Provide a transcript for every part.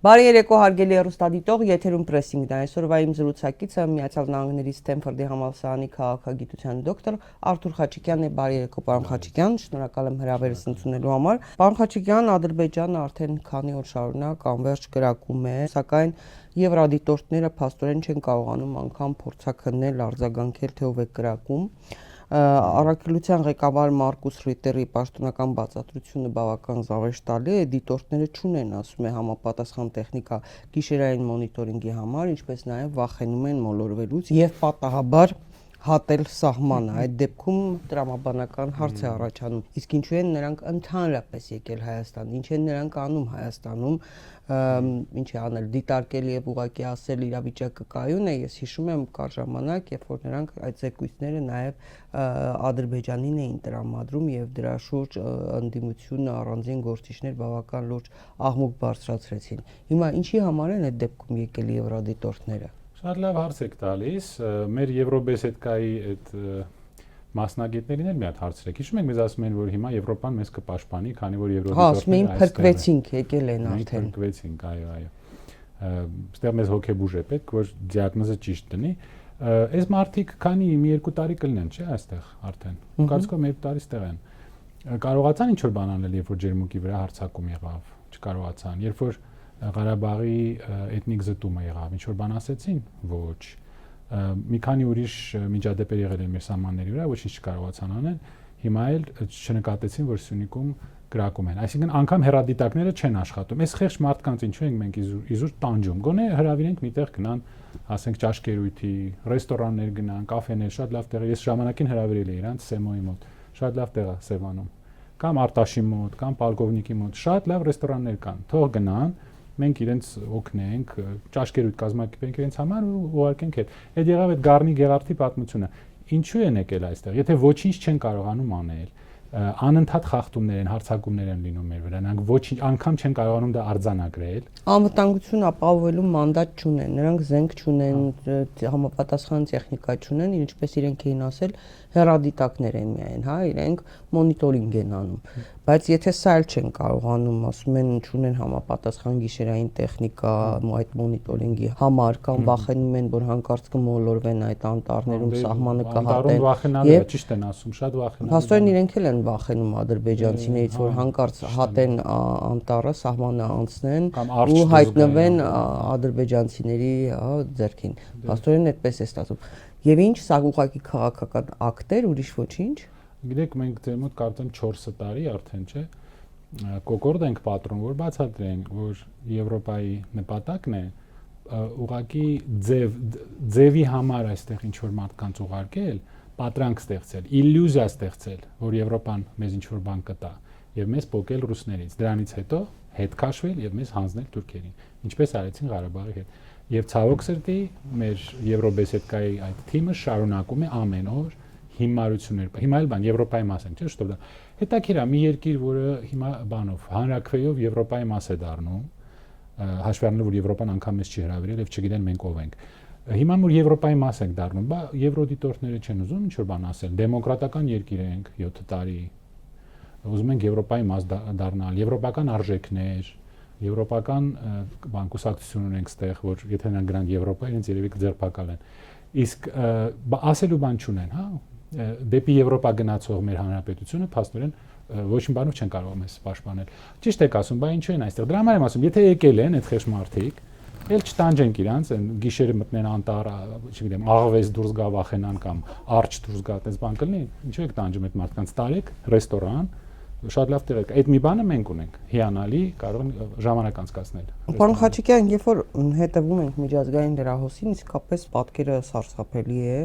Բարի երեկո հարգելի հեռուստադիտող, եթերում պրեսինգն է։ Այսօրվա իմ զրուցակիցը Միացյալ Նահանգների Սթենֆորդի համալսարանի քաղաքագիտության դոկտոր Արթուր Խաչիկյանն է։ Բարի երեկո, պարոն Խաչիկյան, շնորհակալ եմ հրավերս ընդունելու համար։ Պարոն Խաչիկյան, Ադրբեջանը արդեն քանի օր շարունակ անվերջ կրակում է, սակայն եվրադիտորդները փաստորեն չեն կարողանում անգամ փորձաքննել, արձագանքել, թե ով է կրակում։ Առաքելության ղեկավար Մարկուս Ռիտերի պաշտոնական բացատրությունը բավական զավեշտալի է, դիտորդները չունեն, ասում է, համապատասխան տեխնիկա գիշերային մոնիտորինգի համար, ինչպես նաև վախենում են մոլորվելուց եւ պատահաբար հատել սահմանը, այդ դեպքում տրամաբանական հարց է առաջանում, իսկ ինչու են նրանք ընդհանրապես եկել Հայաստան, ինչ են նրանք անում Հայաստանում, ինչ է անել, դիտարկել եւ ուղղակի ասել իրավիճակը կայուն է, ես հիշում եմ կար ժամանակ, երբ որ նրանք այդ զեկույցները նաեւ Ադրբեջանին էին տրամադրում եւ դրա շուրջ ընդդիմությունը առանձին գործիչներ բավական լուրջ աղմուկ բարձրացրեցին։ Հիմա ինչի համար են այդ դեպքում եկել եվրադիտորդները։ Շատ լավ հարց եք տալիս, մեր Եվրոբեսեդկայի այդ մասնագետներին էլ մի հատ հարցրեք։ Հիշում եք, մեզ ասում են, որ հիմա Եվրոպան մեզ կպաշտպանի, քանի որ եվրոդիտորդները փրկվեցինք, եկել են արդեն։ Փրկվեցինք, այո։ Այստեղ մեզ հոգեբուժ է պետք, որ դիագնոզը ճիշտ դնի։ Այս մարդիկ քանի մի 2 տարի կլինեն, չէ՞, այստեղ արդեն։ Կարծում եմ 2 տարի ստեղ են։ Կարողացան ինչ որ բան անել, երբ որ ջերմուկի վրա հարձակում եղավ, չկարողացան։ Երբ որ Ղարաբաղի էթնիկ զտումը եղավ, ինչ որ բան ասեցին, ոչ։ Մի քանի ուրիշ միջադեպեր եղել են մեր սահմանների վրա, ոչինչ չկարողացան անել, հիմա էլ չնկատեցին, որ Սյունիքում կրակում են։ Այսինքն անգամ հեռադիտակները չեն աշխատում։ Այս խեղճ մարդկանց ինչու ենք մենք իզուր տանջում։ Գոնե հրավիրենք միտեղ գնան, ասենք ճաշկերույթի, ռեստորաններ գնան, կաֆեներ, շատ լավ տեղ է։ Ես ժամանակին հրավիրել էի իրանց Սեմոյի մոտ, շատ լավ տեղ է Սևանում, կամ Արտաշի մոտ, կամ Պալկովնիկի մոտ, շատ լավ ռեստորաններ կան։ Թող գնան, մենք իրենց օգնենք, ճաշկերույթ կազմակերպենք իրենց համար ու ուղարկենք հետ։ Այդ եղավ այդ Գառնի Գեղարդի պատմությունը։ Ինչու են եկել այստեղ։ Եթե ոչինչ չեն կարողանում անել, անընդհատ խախտումներ են, հարձակումներ են լինում մեր վրա, նրանք ոչինչ անգամ չեն կարողանում դա արձանագրել։ Անվտանգություն ապահովելու մանդատ չունեն, նրանք զենք չունեն, համապատասխան տեխնիկա չունեն, ինչպես իրենք էին ասել, հեռադիտակներ են միայն, հա, իրենք մոնիտորինգ են անում։ Բայց եթե սա էլ չեն կարողանում, ասում են, չունեն համապատասխան գիշերային տեխնիկա այդ մոնիտորինգի համար, կամ վախենում են, որ հանկարծ կմոլորվեն այդ անտառներում, սահմանը կհատեն։ Եվ ճիշտ են ասում, շատ վախենում են։ Փաստորեն իրենք էլ են վախենում ադրբեջանցիներից, որ հանկարծ հատեն անտառը, սահմանը անցնեն ու հայտնվեն ադրբեջանցիների ձեռքին։ Փաստորեն այդպես է ստացվում։ Եվ ինչ, սա ուղղակի քաղաքական ակտ էր, ուրիշ ոչինչ։ Գիտեք, մենք ձեր մոտ կարծեմ 4 տարի արդեն, չէ՞, կոկորդ ենք պատրում, որ բացատրենք, որ Եվրոպայի նպատակն է ուղղակի ձևի համար այստեղ ինչ որ մարդկանց ուղարկել, պատրանք ստեղծել, իլյուզիա ստեղծել, որ Եվրոպան մեզ ինչ որ բան կտա եւ մեզ փոկել ռուսներից։ Դրանից հետո հետ քաշվել եւ մեզ հանձնել թուրքերին, ինչպես արեցին Ղարաբաղի հետ։ Եվ ցավոք սրտի մեր Եվրոբեսեդկայի այդ թիմը շարունակում է ամեն օր հիմարություններ, հիմա էլ բան Եվրոպայի մաս են, չէ՞, շուտով դա։ Հետաքրքիր է մի երկիր, որը հիմա բանով հանրաքվեով Եվրոպայի մաս է դառնում, հաշվի առնելով, որ Եվրոպան անգամ մեզ չի հրավիրել եւ չգիտեն մենք ով ենք։ Հիմա որ Եվրոպայի մաս ենք դառնում, բա եվրոդիտորդները չեն ուզում ինչ որ բան ասել, դեմոկրատական երկիր ենք 7 տարի։ Ուզում ենք Եվրոպայի մաս դառնալ, եվրոպական արժեքներ, եվրոպական բանկուսակցություն ունենք ստեղ, որ եթե նրանք գնան Եվրոպա, իրենց երևի կձերբակալեն։ Իսկ ասելու բան չունեն, հա, դեպի Եվրոպա գնացող մեր հանրապետությունը փաստորեն ոչ մի բանով չեն կարող մեզ պաշտպանել։ Ճիշտ եք ասում, բա ինչու են այստեղ։ Դրա համար եմ ասում, եթե եկել են այդ խեղճ մարդիկ, էլ չտանջենք իրանց, գիշերը մտնեն անտառ, չգիտեմ, աղվես դուրս գա վախենան կամ արջ դուրս գա, այդպես բան կլինի, ինչու եք տանջում այդ մարդկանց, տարեք ռեստորան, շատ լավ տեղ եք։ Այդ մի բանը մենք ունենք, հիանալի, կարող են ժամանակ անցկացնել։ Պարոն Խաչիկյան, երբ որ հետևում ենք միջազգային լրահոսին, իսկապես պատկերը սարսափելի է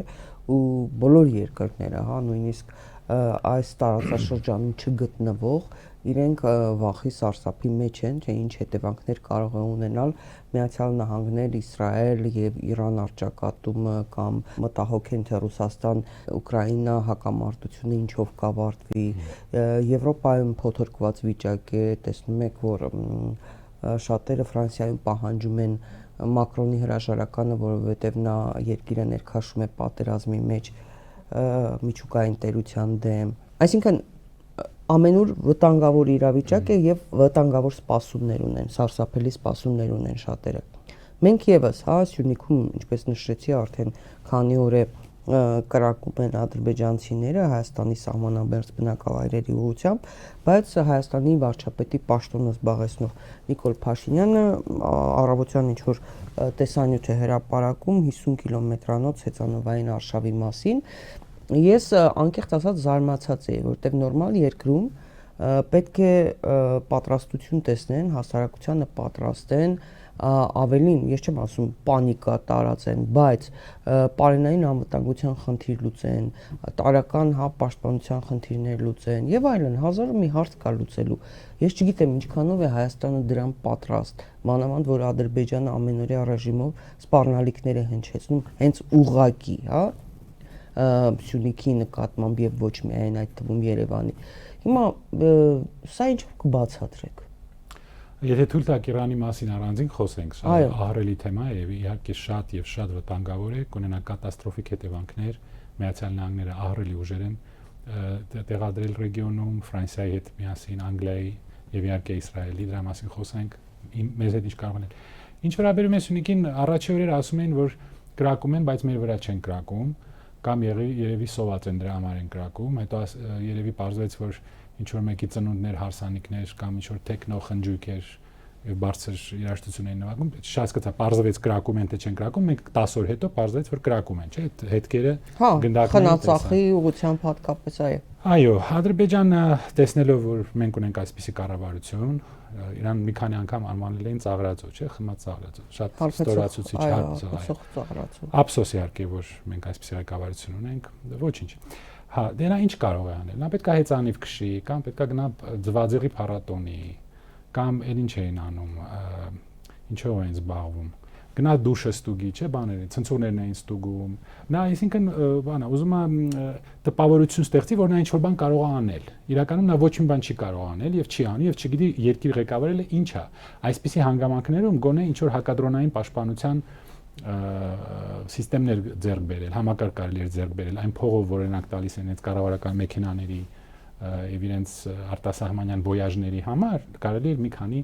ու բոլոր երկրները, հա, նույնիսկ այս տարածաշրջանում չգտնվող իրենք վախի սարսափի մեջ են, թե ինչ հետևանքներ կարող է ունենալ Միացյալ Նահանգներ, Իսրայել եւ Իրան առճակատումը կամ մտահոգ են, թե Ռուսաստան-Ուկրաինա հակամարտությունը ինչով կավարտվի։ Եվրոպայում փոթորկված վիճակ է, տեսնում եք, որ շատերը Ֆրանսիայում պահանջում են Մակրոնի հրաժարականը, որովհետեւ նա երկիրը ներքաշում է պատերազմի մեջ միջուկային տերության դեմ։ Այսինքն ամենուր վտանգավոր իրավիճակ է եւ վտանգավոր սպասումներ ունեն, սարսափելի սպասումներ ունեն շատերը։ Մենք եւս, Սյունիքում, ինչպես նշեցի, արդեն քանի օր է կրակում են ադրբեջանցիները Հայաստանի սահմանամերձ բնակավայրերի ուղղությամբ, բայց Հայաստանի վարչապետի պաշտոնը զբաղեցնող Նիկոլ Փաշինյանը առավոտյան ինչ որ տեսանյութ է հրապարակում 50 կիլոմետրանոց հեծանվային արշավի մասին։ Ես անկեղծ ասած զարմացած էի, որտեղ նորմալ երկրում պետք է պատրաստություն տեսնեն, հասարակությանը պատրաստեն, ավելին, ես չեմ ասում պանիկա տարածեն, բայց պարենային անվտանգության խնդիր լուծեն, տարական պաշտպանության խնդիրներ լուծեն եւ այլն, հազար մի հարց կա լուծելու։ Ես չգիտեմ ինչքանով է Հայաստանը դրան պատրաստ, մանավանդ որ Ադրբեջանը ամենօրյա ռեժիմով սպառնալիքներ է հնչեցնում հենց ուղղակի, Սյունիքի նկատմամբ եւ ոչ միայն այդ թվում Երևանի։ Հիմա սա ինչ կբացատրեք։ Եթե թույլ տաք Իրանի մասին առանձին խոսենք, շատ ահռելի թեմա է եւ իհարկե շատ եւ շատ վտանգավոր է, կունենա կատաստրոֆիկ հետևանքներ, Միացյալ Նահանգները ահռելի ուժեր են տեղադրել ռեգիոնում, Ֆրանսիայի հետ միասին, Անգլիայի եւ իհարկե Իսրայելի, դրա մասին խոսենք, մեզ հետ ինչ կարող են։ Ինչ վերաբերում է Սյունիքին, առաջի օրերը ասում էին, որ կրակում են, բայց մեր վրա չեն կրակում, կամ երևի սոված են դրա համար են կրակում, հետո երևի պարզվեց, որ ինչ որ մեկի ծնունդներ, հարսանիքներ կամ ինչ որ տեխնո խնջույքեր եւ բարձր երաժշտություն էին նվագում, չհասկացա, պարզվեց կրակում են թե չեն կրակում, մենք 10 օր հետո պարզվեց, որ կրակում են, չէ՞, հետքերը գնդակներ խնացախի ուղղությամբ հատկապես այո, Ադրբեջանը տեսնելով, որ մենք ունենք այսպիսի կառավարություն, իրան մի քանի անգամ անվանել էին ծաղրածո, չէ՞, խմած ծաղրածո, շատ ստորացուցիչ ծաղրածո։ Ափսոս իհարկե, որ մենք այսպիսի ղեկավարություն ունենք, ոչինչ։ Դե նա ինչ կարող է անել։ Նա պետք է հեծանիվ քշի, կամ պետք է գնա ձվածեղի փառատոնի, կամ էլ ինչ էին անում, ինչով էին զբաղվում։ Գնա դուշը ստուգի, չէ՞, բաները, ցնցուրներն էին ստուգում։ Նա, այսինքն, բանա, ուզում է տպավորություն ստեղծի, որ նա ինչ որ բան կարող է անել։ Իրականում նա ոչ մի բան չի կարող անել եւ չի անի եւ չգիտի երկիր ղեկավարելը ինչ է։ Այսպիսի հանգամանքներում գոնե ինչ որ հակադրոնային պաշտպանության սիստեմներ ձեռք բերել, համակարգ կարելի է ձեռք բերել, այն փողով, որ օրինակ տալիս են այդ կառավարական մեքենաների եւ իրենց արտասահմանյան ոյաժների համար, կարելի է մի քանի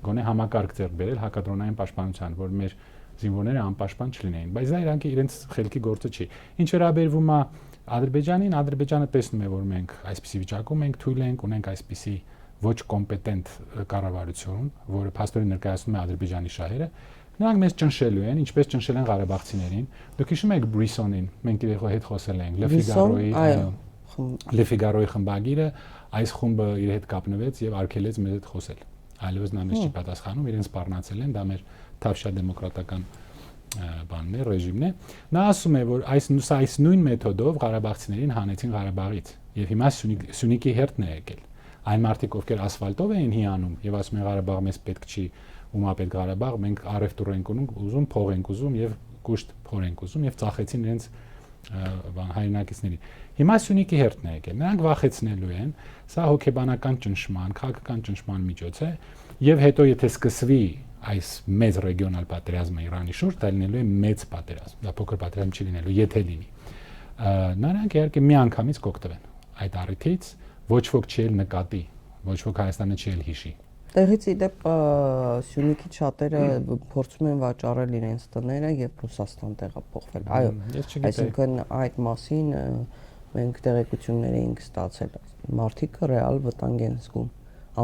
գոնե համակարգ ձեռք բերել հակադրոնային պաշտպանության, որ մեր զինվորները անպաշտպան չլինեին, բայց դա իրանք իրենց խելքի գործը չի։ Ինչ վերաբերվում է Ադրբեջանին, Ադրբեջանը տեսնում է, որ մենք այսպիսի վիճակում ենք, թույլ ենք, ունենք այսպիսի ոչ կոմպետենտ կառավարություն, որը փաստորեն ներկայացնում է Ադրբեջանի շահերը, նրանք մեզ ճնշելու են, ինչպես ճնշել են ղարաբաղցիներին։ Դուք հիշում եք Բրիսոնին, մենք իրենք հետ խոսել ենք, Le Figaro-ի խմբագիրը, այս խումբը իր հետ կապնվեց եւ արգելեց մեզ հետ խոսել։ Այլևս նա մեզ չի պատասխանում, իրենց սպառնացել են, դա մեր թավշյա դեմոկրատական բանն է, ռեժիմն է։ Նա ասում է, որ այս նույն մեթոդով ղարաբաղցիներին հանեցին Ղարաբաղից եւ հիմա Սյունիքի հերթն է եկել։ Այն մարդիկ, ովքեր ասֆալտով էին հիանում եւ ասում են Ղարաբաղ մեզ պետք չի, ումա պետք Ղարաբաղ, մենք առևտուր ենք ուզում, փող ենք ուզում եւ կուշտ փոր ենք ուզում եւ ծախեցին իրենց հայրենակիցների։ Հիմա Սյունիքի հերթն է եկել։ Նրանք վախեցնելու են, սա հոգեբանական ճնշման, քաղաքական ճնշման միջոց է եւ հետո եթե սկսվի այս մեծ ռեգիոնալ պատերազմը Իրանի շուրջ, դա լինելու է մեծ պատերազմ։ Դա փոքր պատերազմ չի լինելու, եթե լինի։ Նրանք իհարկե միանգամից կօգտվեն այդ առիթից, ոչ ոք չի էլ նկատի, ոչ ոք Հայաստանը չի էլ հիշի։ Տեղից իդեպ Սյունիքի շատերը փորձում են վաճառել իրենց տները եւ Ռուսաստան տեղափոխվել։ Այո, այսինքն այդ մասին մենք տեղեկություններ էինք ստացել։ Մարդիկ ռեալ վտանգ են զգում,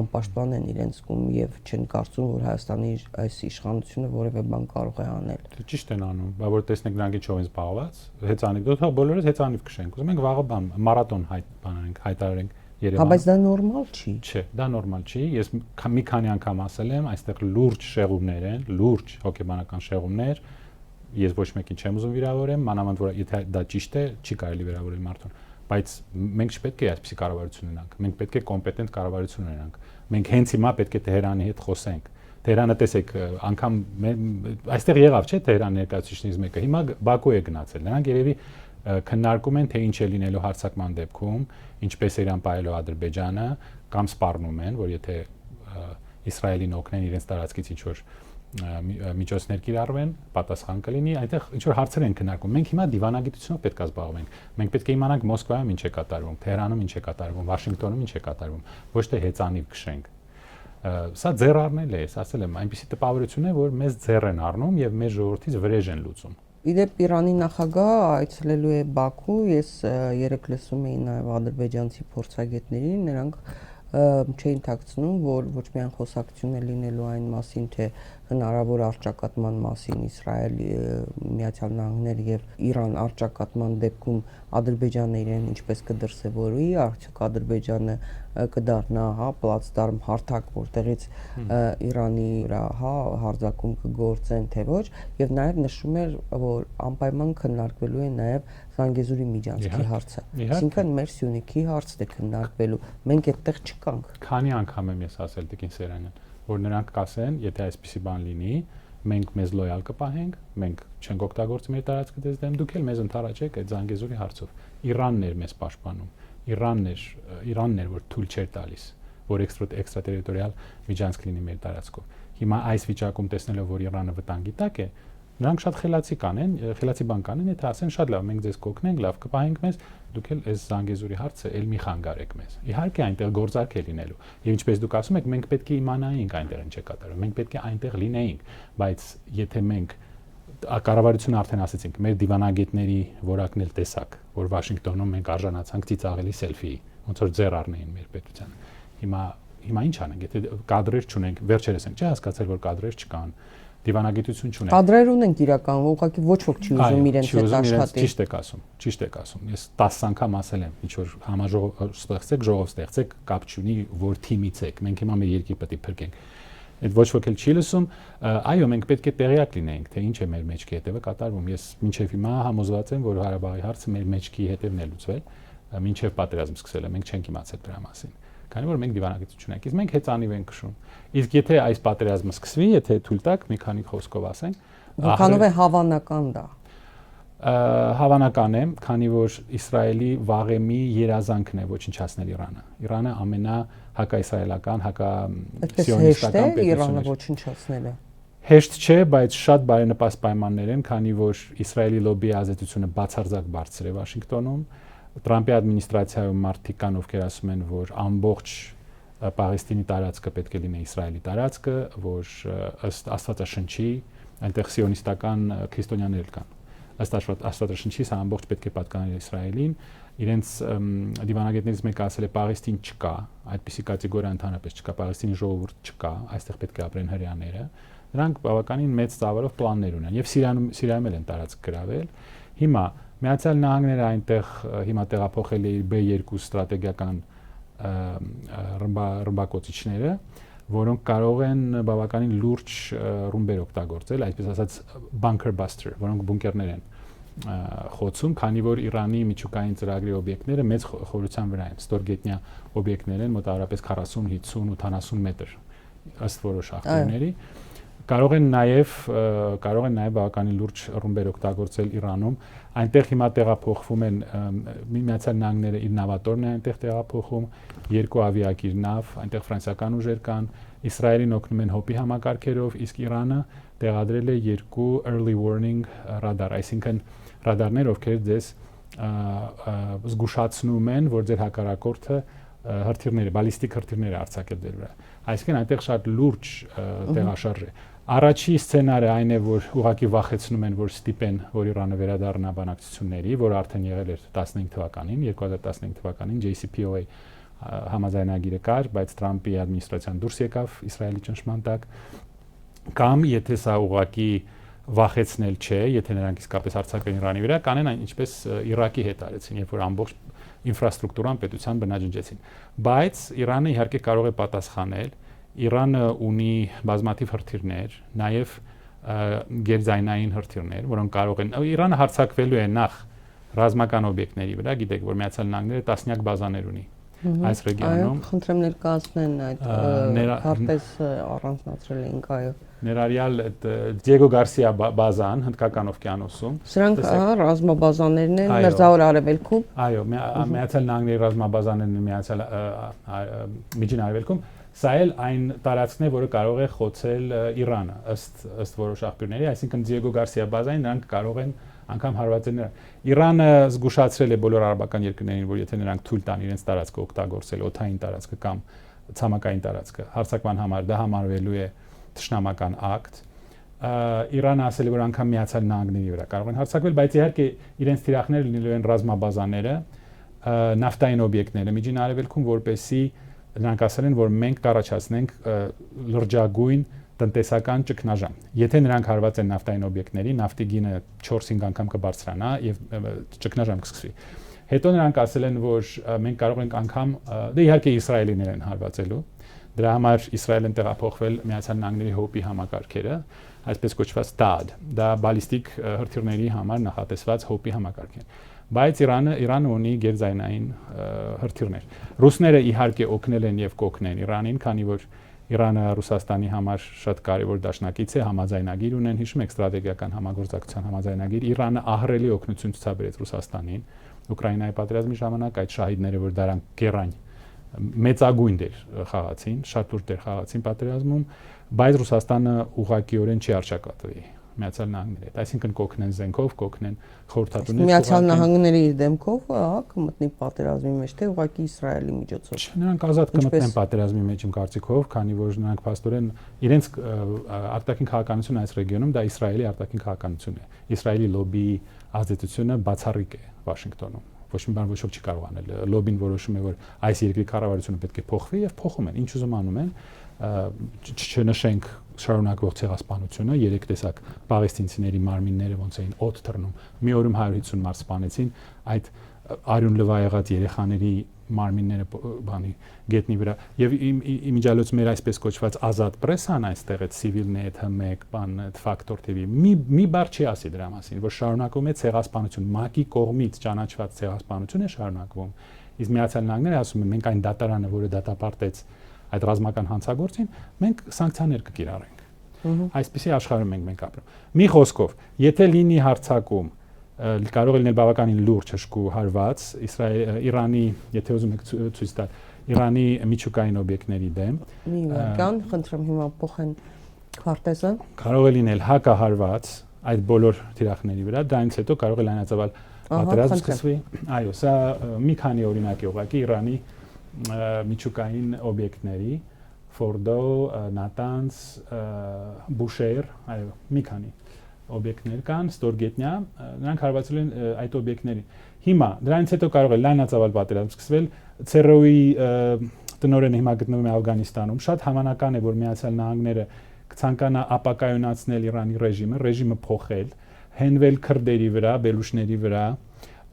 անպաշտպան են իրենց զգում եւ չեն կարծում, որ Հայաստանի այս իշխանությունը որևէ բան կարող է անել։ Ճիշտ են անում, բա որ տեսնեք նրանք ինչով են զբաղված, հեծանիվ, դու բոլորս հեծանիվ քշենք։ Ուզում ենք վաղը բան մարաթոն հայտարարենք Երևան։ Բայց դա նորմալ չի։ Չէ, դա նորմալ չի։ Ես մի քանի անգամ ասել եմ, այստեղ լուրջ շեղումներ են, լուրջ հոգեբանական շեղումներ։ Ես ոչ մեկին չեմ ուզում վիրավորեմ, մանավանդ որ եթե դա ճիշտ է, չի կարելի վիրավորել մարդուն։ Բայց մենք չպետք է այսպիսի կառավարություն ունենանք։ Մենք պետք է կոմպետենտ կառավարություն ունենանք։ Մենք հենց հիմա պետք է Թեհրանի հետ խոսենք։ Թեհրանը տեսեք, անգամ այստեղ եղավ, չէ՞, Թեհրան ներկայացուցիչներից մեկը։ Հիմա Բաքու է գնացել։ Նրանք երևի քննարկում են, թե ինչ է լինելու հարձակման դեպքում, ինչպես է իրան պահելու Ադրբեջանը, կամ սպառնում են, որ եթե Իսրայելին օգնեն իրենց տարածքից ինչ որ միջոցներ կիրառվեն, պատասխան կլինի, այնտեղ ինչ որ հարցեր են քննարկում։ Մենք հիմա դիվանագիտությունով պետք է զբաղվենք։ Մենք պետք է իմանանք Մոսկվայում ինչ է կատարվում, Թեհրանում ինչ է կատարվում, Վաշինգտոնում ինչ է կատարվում, ոչ թե հեծանիվ քշենք։ Սա ձեռ առնել է, ասել եմ, այնպիսի տպավորություն է, որ մեզ ձեռ են առնում եւ մեր ժողովրդից վրեժ են լուծում։ Իդեպ Իրանի նախագահը այցելելու է Բաքու, ես երեք լսում էի նաեւ ադրբեջանցի փորձագետներին, նրանք չէին թաքցնում, որ ոչ միայն խոսակցություն է լինելու այն մասին, թե հնարավոր առճակատման մասին Իսրայելի, Միացյալ Նահանգներ եւ Իրան առճակատման դեպքում Ադրբեջանը իրեն ինչպես կդրսևորի, արդյոք Ադրբեջանը կդառնա, պլացդարմ հարթակ, որտեղից Իրանի վրա, հարձակում կգործեն, թե ոչ, եւ նաեւ նշում էր, որ անպայման քննարկվելու է նաեւ Զանգեզուրի միջանցքի հարցը։ Այսինքն մեր Սյունիքի հարցն է քննարկվելու։ Մենք այդտեղ չկանք։ Քանի անգամ եմ ես ասել Տիկին Սերանյան, որ նրանք կասեն, եթե այսպիսի բան լինի, մենք մեզ լոյալ կպահենք, մենք չենք օգտագործի մեր տարածքը դες դեմ, դուք էլ մեզ ընդառաջեք այդ Զանգեզուրի հարցով։ Իրանն էր մեզ պաշտպանում։ Իրանն էր, որ թույլ չէր տալիս, որ էքստրատերիտորիալ միջանցք լինի մեր տարածքով։ Հիմա այս վիճակում տեսնելով, որ Իրանը վտանգի տակ է, նրանք շատ խելացի բան կանեն, եթե ասեն շատ լավ, մենք ձեզ կօգնենք, լավ կպահենք մեզ, դուք էլ այս Զանգեզուրի հարցը էլ մի խանգարեք մեզ։ Իհարկե այնտեղ գործարք է լինելու։ Եվ ինչպես դուք ասում եք, մենք պետք է իմանայինք այնտեղ ինչ է կատարվում, մենք պետք է այնտեղ լինեինք, բայց եթե մենք կառավարությունը արդեն ասեցինք, մեր դիվանագետների որակն էլ տեսակ, որ Վաշինգտոնում մենք արժանացանք ծիծաղելի սելֆիի, ոնց որ ձեռ առնեին մեր պետությանը։ Հիմա ինչ անենք, եթե կադրեր չունենք, վերջերս ենք, չի հասկացել, որ կադրեր չկան, դիվանագիտություն չունենք։ Կադրեր ունենք իրականում, ուղղակի ոչ ոք չի ուզում իրենց հետ աշխատել։ Ճիշտ եք ասում։ Ես 10 անգամ ասել եմ, ինչ որ համաժողով ստեղծեք, ժողով ստեղծեք, կապ չունի, որ թիմից եք։ Մենք հիմա մեր երկիր պետք է փրկենք։ Այդ ոչ ոք էլ չի լսում, այո, մենք պետք է տեղյակ լինենք, թե ինչ է մեր մեջքի հետևը կատարվում։ Ես մինչև հիմա համոզված եմ, որ Ղարաբաղի հարցը մեր մեջքի հետևն է լուծվել, մինչև պատերազմ սկսել է, մենք չենք իմացել դրա մասին։ Քանի որ մենք դիվանագիտություն ենք, իսկ մենք հեծանիվ ենք քշում։ Իսկ եթե այս պատերազմը սկսվի, եթե թույլ տաք, մի քանի խոսքով ասենք, որքանով է հավանական դա։ Հավանական է, քանի որ Իսրայելի վաղեմի երազանքն է ոչնչացնել Իրանը։ Իրանը հակաիսրայելական, հակասիոնիստական պետություն է։ Իրանը ոչնչացնելը։ Հեշտ չէ, բայց շատ բարենպաստ պայմաններ են, քանի որ Իսրայելի լոբբիի ազդեցությունը բացարձակ բարձր է Վաշինգտոնում։ Տրամպի ադմինիստրացիայում մարդիկ կան, ովքեր ասում են, որ ամբողջ Պաղեստինի տարածքը պետք է լինի Իսրայելի տարածքը, որ ըստ Աստվածաշնչի այնտեղ սիոնիստական քրիստոնյաներ կան։ Ըստ Աստվածաշնչի սա ամբողջ պետք է պատկանել Իսրայելին։ Իրենց դիվանագետներից մեկը ասել է Պաղեստին չկա, այդպիսի կատեգորիա ընդհանրապես չկա, Պաղեստինի ժողովուրդ չկա, այստեղ պետք է ապրեն հրեաները։ Նրանք բավականին մեծ ծավալով պլաններ ունեն եւ Սիրիայում էլ են տարածք գրավել։ Հիմա Միացյալ Նահանգները այնտեղ հիմա տեղափոխել է իր B2 ստրատեգիական ռմբակոծիչները, որոնք կարող են բավականին լուրջ ռումբեր օգտագործել, այսպես ասած bunker buster, որոնք բունկերներ են խոցում, քանի որ Իրանի միջուկային ծրագրի օբյեկտները մեծ խորության վրա են, ստորգետնյա օբյեկտներ են, մոտավորապես 40, 50, 80 մետր ըստ որոշ աղբյուրների։ Կարող են նաև բավականին լուրջ ռումբեր օգտագործել Իրանում։ Այնտեղ հիմա տեղափոխվում են Միացյալ Նահանգները իր նավատորն է այնտեղ տեղափոխում, 2 ավիակիր նավ, այնտեղ ֆրանսիական ուժեր կան, Իսրայելին օգնում են հոպի համակարգերով, իսկ Իրանը տեղադրել է 2 early warning ռադար, այսինքն ռադարներ, ովքեր ձեզ զգուշացնում են, որ ձեր հակառակորդը հրթիռները, բալիստիկ հրթիռներ արձակել դեր վրա։ Այսինքն այնտեղ շատ լուրջ տեղաշարժ է։ Առաջի սցենարը այն է, որ ուղղակի վախեցնում են, որ ստիպեն, որ Իրանը վերադառնա բանակցությունների, որ արդեն եղել էր 2015 թվականին JCPOA համաձայնագիրը կար, բայց Տրամպի ադմինիստրացիան դուրս եկավ Իսրայելի ճնշման տակ, կամ եթե սա ուղղակի վախեցնել չէ, եթե նրանք իսկապես հարձակվեն Իրանի վրա, կանեն այն ինչպես Իրաքի հետ արեցին, երբ որ ամբողջ ինֆրաստրուկտուրան պետության բնաջնջեցին։ Բայց Իրանը իհարկե կարող է պատասխանել։ Իրանը ունի բազմաթիվ հրթիռներ, նաև գերձայնային հրթիռներ, որոնք կարող են Իրանը հարձակվելու է նախ ռազմական օբյեկտների վրա, գիտեք, որ Միացյալ Նահանգները տասնյակ բազաներ ունի այս ռեգիոնում։ Այո, խնդրեմ ներկայացնեն այդ հարտես առանձնացրել ենք, այո։ ներառյալ այդ Դիեգո Գարսիա բազան հնդկական օվկիանոսում։ Սրանք ռազմաբազաներն են Մերձավոր Արևելքում։ Այո, Միացյալ Նահանգների ռազմաբազաներն են Միացյալ Միջին Արևելքում։ Սա էլ այն տարածքն է, որը կարող է խոցել Իրանը ըստ որոշ աղբյուրների, այսինքն Դիեգո Գարսիա բազային նրանք կարող են անգամ հարվածել նրան։ Իրանը զգուշացրել է բոլոր արաբական երկրներին, որ եթե նրանք թույլ տան իրենց տարածքը օգտագործել, օդային տարածքը կամ ցամաքային տարածքը հարձակման համար, դա համարվելու է թշնամական ակտ։ Իրանը ասել է, որ անգամ Միացյալ Նահանգների վրա կարող են հարձակվել, բայց իհարկե իրենց թիրախները լինելու են ռազմաբազաները, նավթային օբյեկտները Միջին Արևելքում, որպեսզի նրանք ասել են, որ մենք կառաջացնենք լրջագույն տնտեսական ճգնաժամ։ Եթե նրանք հարված են նավթային օբյեկտների, նավթի գինը 4-5 անգամ կբարձրանա եւ ճգնաժամ կսկսվի։ Հետո նրանք ասել են, որ մենք կարող ենք անգամ, դե իհարկե իսրայելիներ են հարվածելու, դրա համար Իսրայելն տեղափոխվել Միացյալ Նահանգների հոպի համակարգերը, այսպես կոչված THAAD, դա բալիստիկ հրթիռների համար նախատեսված հոպի համակարգ է։ Բայց Իրանը ունի գերձայնային հրթիռներ։ Ռուսները իհարկե օգնել են եւ կօգնեն Իրանին, քանի որ Իրանը Ռուսաստանի համար շատ կարևոր դաշնակից է, համաձայնագիր ունեն, հիշում եք ստրատեգիական համագործակցության համաձայնագիր։ Իրանը ահռելի օգնություն ցուցաբերեց Ռուսաստանին Ուկրաինայի պատերազմի ժամանակ, այդ շահիդները, որ դրանք գերань մեծագույն դեր խաղացին, շատ լուրջ դեր խաղացին պատերազմում, բայց Ռուսաստանը ուղղակիորեն չի արժակատվի Միացյալ Նահանգների հետ, այսինքն կօգնեն զենքով, կօգնեն խորհրդատուներ։ Միացյալ Նահանգների իր դեմքով կմտնի պատերազմի մեջ, թե ուղղակի Իսրայելի միջոցով։ Նրանք ազատ կմտնեն պատերազմի մեջ իմ կարծիքով, քանի որ նրանք փաստորեն իրենց արտաքին քաղաքականությունը այս ռեգիոնում դա Իսրայելի արտաքին քաղաքականությունն է։ Իսրայելի լոբիի ազդեցությունը բացառիկ է Վաշինգտոնում։ Ոչ մի բան ոչով չի կարող անել։ Լոբին որոշում է, որ այս երկրի կառավարությունը պետք է փոխվի եւ փոխում են։ Ինչ ուզում անում են, չնշենք շարունակվող ցեղասպանությունը, 3 տեսակ պաղեստինցիների մարմինները ոնց էին օդ թռնում։ Մի օրում 150 մարդ սպանեցին, այդ արյուն լվա եղած երեխաների մարմինները բանի գետնի վրա եւ իմիջիալոց մեր այսպես կոչված ազատ պրեսան այստեղ այդ Civilnet, Hmek, բան այդ Factor TV մի բառ չի ասի դրա մասին, որ շարունակվում է ցեղասպանություն, ՄԱԿ-ի կողմից ճանաչված ցեղասպանություն է շարունակվում։ Իսկ Միացյալ Նահանգները ասում են, մենք այն դատարանը, որը դատապարտեց այդ ռազմական հանցագործին, մենք սանկցիաներ կկիրառենք։ Այսպեսի աշխարհում մենք ապրում։ Մի խոսքով, եթե լինի հարձակում, կարող է լինել բավականին լուրջ հսկու հարված Իրանի, եթե ուզում եք ցույց տալ, Իրանի միջուկային օբյեկտների դեմ։ Մի վարքան, խնդրեմ հիմա փոխեն քարտեզը։ Կարող է լինել հակահարված այդ բոլոր թիրախների վրա, դրանից հետո կարող է լայնածավալ պատերազմ սկսվի։ Այո, սա մի քանի օրինակ է ուղղակի Իրանի միջուկային օբյեկտների, Ֆորդո, Նատանց, Բուշեր, այո, մի քանի օբյեկտներ կան, ստորգետնյա, նրանք հարվածել են այդ օբյեկտներին։ Հիմա դրանից հետո կարող է լայնածավալ պատերազմ սկսվել, ՑՌՕ-ի տնօրենը հիմա գտնվում է Աֆղանիստանում, շատ հավանական է, որ Միացյալ Նահանգները կցանկանա ապակայունացնել Իրանի ռեժիմը փոխել, հենվել քրդերի վրա, բելուշների վրա,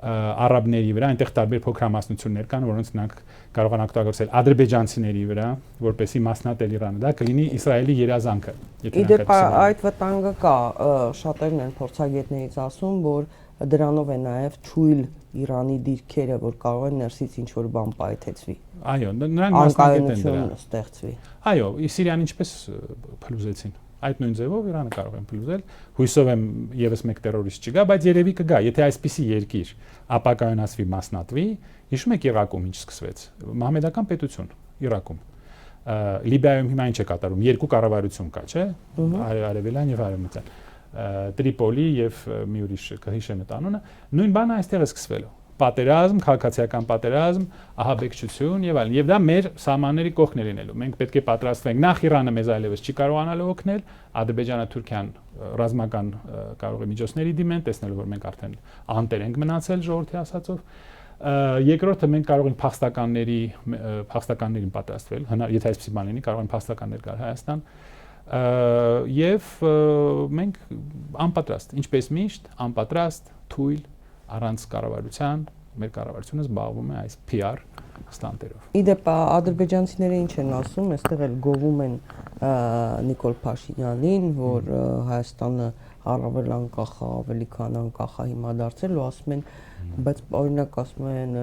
արաբների վրա, այնտեղ տարբեր փոքրամասնություններ կան, որոնց նրանք կարող են օգտագործել ադրբեջանցիների վրա, որպեսզի մասնատել Իրանը, դա կլինի Իսրայելի երազանքը։ Իդեպ այդ վտանգը կա, շատերն են փորձագետներից ասում, որ դրանով է նաև թույլ Իրանի դիրքերը, որ կարող են ներսից ինչ-որ բան պայթեցվի։ Այո, նրանք մասնագետ են դրա։ Ստեղծվի։ Այո, Սիրիան ինչպես փլուզեցին։ Այդ նույն ձևով Իրանը կարող են փլուզել։ Հույսով եմ եւս մեկ տերորիստ չգա, բայց երևի կգա, եթե այսպիսի երկիր ապակայունացվի, մասնատվի, հիշում եք Իրաքում ինչ սկսվեց։ Մահմեդական պետություն Իրաքում։ Լիբիայում հիմա ինչ է կատարում։ Երկու կառավարություն կա, չէ՞։ Արևելյան եւ արևմտյան։ Տրիպոլի եւ մի ուրիշ կհիշեմ այդ անունը, նույն բանը այստեղ է սկսվելու։ Պատերազմ, քաղաքացիական պատերազմ, ահաբեկչություն եւ այլն։ Եվ դա մեր սահմանների կողքն է լինելու։ Մենք պետք է պատրաստվենք։ Նախ Իրանը մեզ այլևս չի կարողանալու օգնել, Ադրբեջանը, Թուրքիան ռազմական կարող է միջոցների դիմեն, տեսնելով որ մենք արդեն անտեր ենք մնացել ժողովրդի ասածով։ Երկրորդը մենք կարող ենք փախստականներին պատրաստվել, եթե այսպեսի բան լինի, կարող են փախստականներ գալ Հայաստան։ Եվ մենք անպատրաստ, ինչպես միշտ, անպատրաստ, թույլ, առանց կառավարության, մեր կառավարությունը զբաղվում է այս PR ստանտերով։ Իդեպ ադրբեջանցիները ինչ են ասում, այստեղ էլ գովում են Նիկոլ Փաշինյանին, որ Հայաստանը առավել անկախ է, ավելի քան անկախ է հիմա դարձել ու ասում են, բայց օրինակ ասում են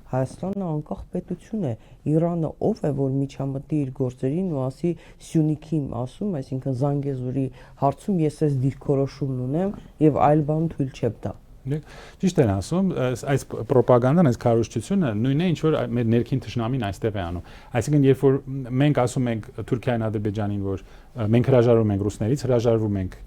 Հայաստանը անկախ պետություն է, Իրանը ով է որ միջամտի իր գործերին ու ասի Սյունիքի ասում, այսինքն Զանգեզուրի հարցում ես այս դիրքորոշումն ունեմ եւ այլ բան թույլ չեմ տա։ Ճիշտ են ասում, այս ռոպագանդան, այս քարոզչությունը նույնն է ինչ որ մեր ներքին թշնամին այստեղ է անում։ Այսինքն երբ որ մենք ասում ենք Թուրքիային, Ադրբեջանին, որ մենք հրաժարվում ենք ռուսներից, հրաժարվում ենք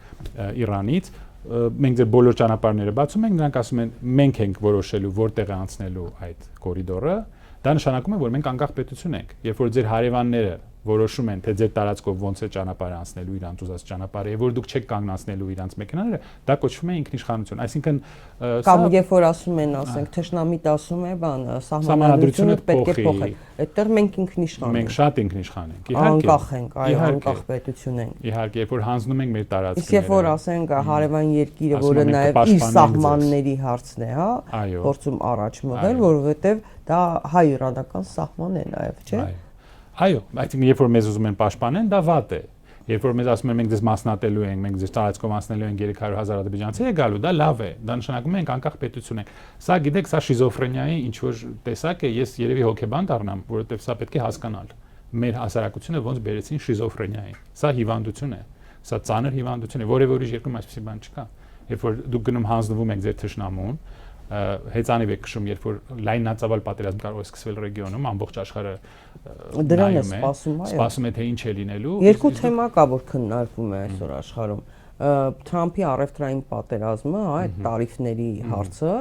Իրանից, մենք ձեր բոլոր ճանապարհները բացում ենք, նրանք ասում են մենք ենք որոշելու որտեղ է անցնելու այդ կորիդորը, դա նշանակում է որ մենք անկախ պետություն ենք։ Երբ որ ձեր հարևանները որոշում են թե ձեր տարածքով ոնց է ճանապարհը անցնելու իրանց ուզած ճանապարհը, եւ որ դուք չեք կանգնացնելու իրանց մեքենաները, դա կոչվում է ինքնիշխանություն։ Այսինքն կամ երբ որ ասում են, ասենք, թշնամիտ ասում է, բան, սահմանադրությունը պետք է փոխել։ Այդտեղ մենք ինքնիշխան ենք։ Մենք շատ ինքնիշխան ենք, իհարկե։ Անկախ ենք, այո, անկախ պետություն ենք։ Իհարկե, երբ որ հանձնում ենք մեր տարածքները։ Իսկ երբ որ ասենք հարևան երկիրը, որը նաեւ իր սահմանների հարցն է, հա, փորձում առաջ մղել, որովհետեւ դա հայ-իրանական սահման է նաեւ, չէ՞։ Այո, այսինքն երբ որ մեզ ուզում են պաշտպանել, դա վատ է։ Երբ որ մեզ ասում են մենք ձեզ մասնատելու ենք, մենք ձեզ տարածքով անցնելու ենք 300,000 ադրբեջանցի է գալու, դա լավ է։ Դա նշանակում է մենք անկախ պետություն ենք։ Սա գիտեք, սա շիզոֆրենիայի ինչ որ տեսակ է, ես երևի հոգեբան դառնամ, որովհետև սա պետք է հասկանալ։ Մեր հասարակությունը ոնց բերեցին շիզոֆրենիային։ Սա հիվանդություն է։ Սա ծանր հիվանդություն է, որևէ ուրիշ երկրում այսպեսի բան չկա։ Երբ որ դուք գնում հանձնվում եք ձեր թշնամուն, հեծանիվ եք քշում, երբ որ լայնածավալ պատերազմ կարող է սկսվել ռեգիոնում, ամբողջ աշխարհը դրան է սպասում է թե ինչ է լինելու։ Երկու թեմա կա, որ քննարկվում է այսօր աշխարհում։ Թրամփի առևտրային պատերազմը, այդ տարիֆների հարցը,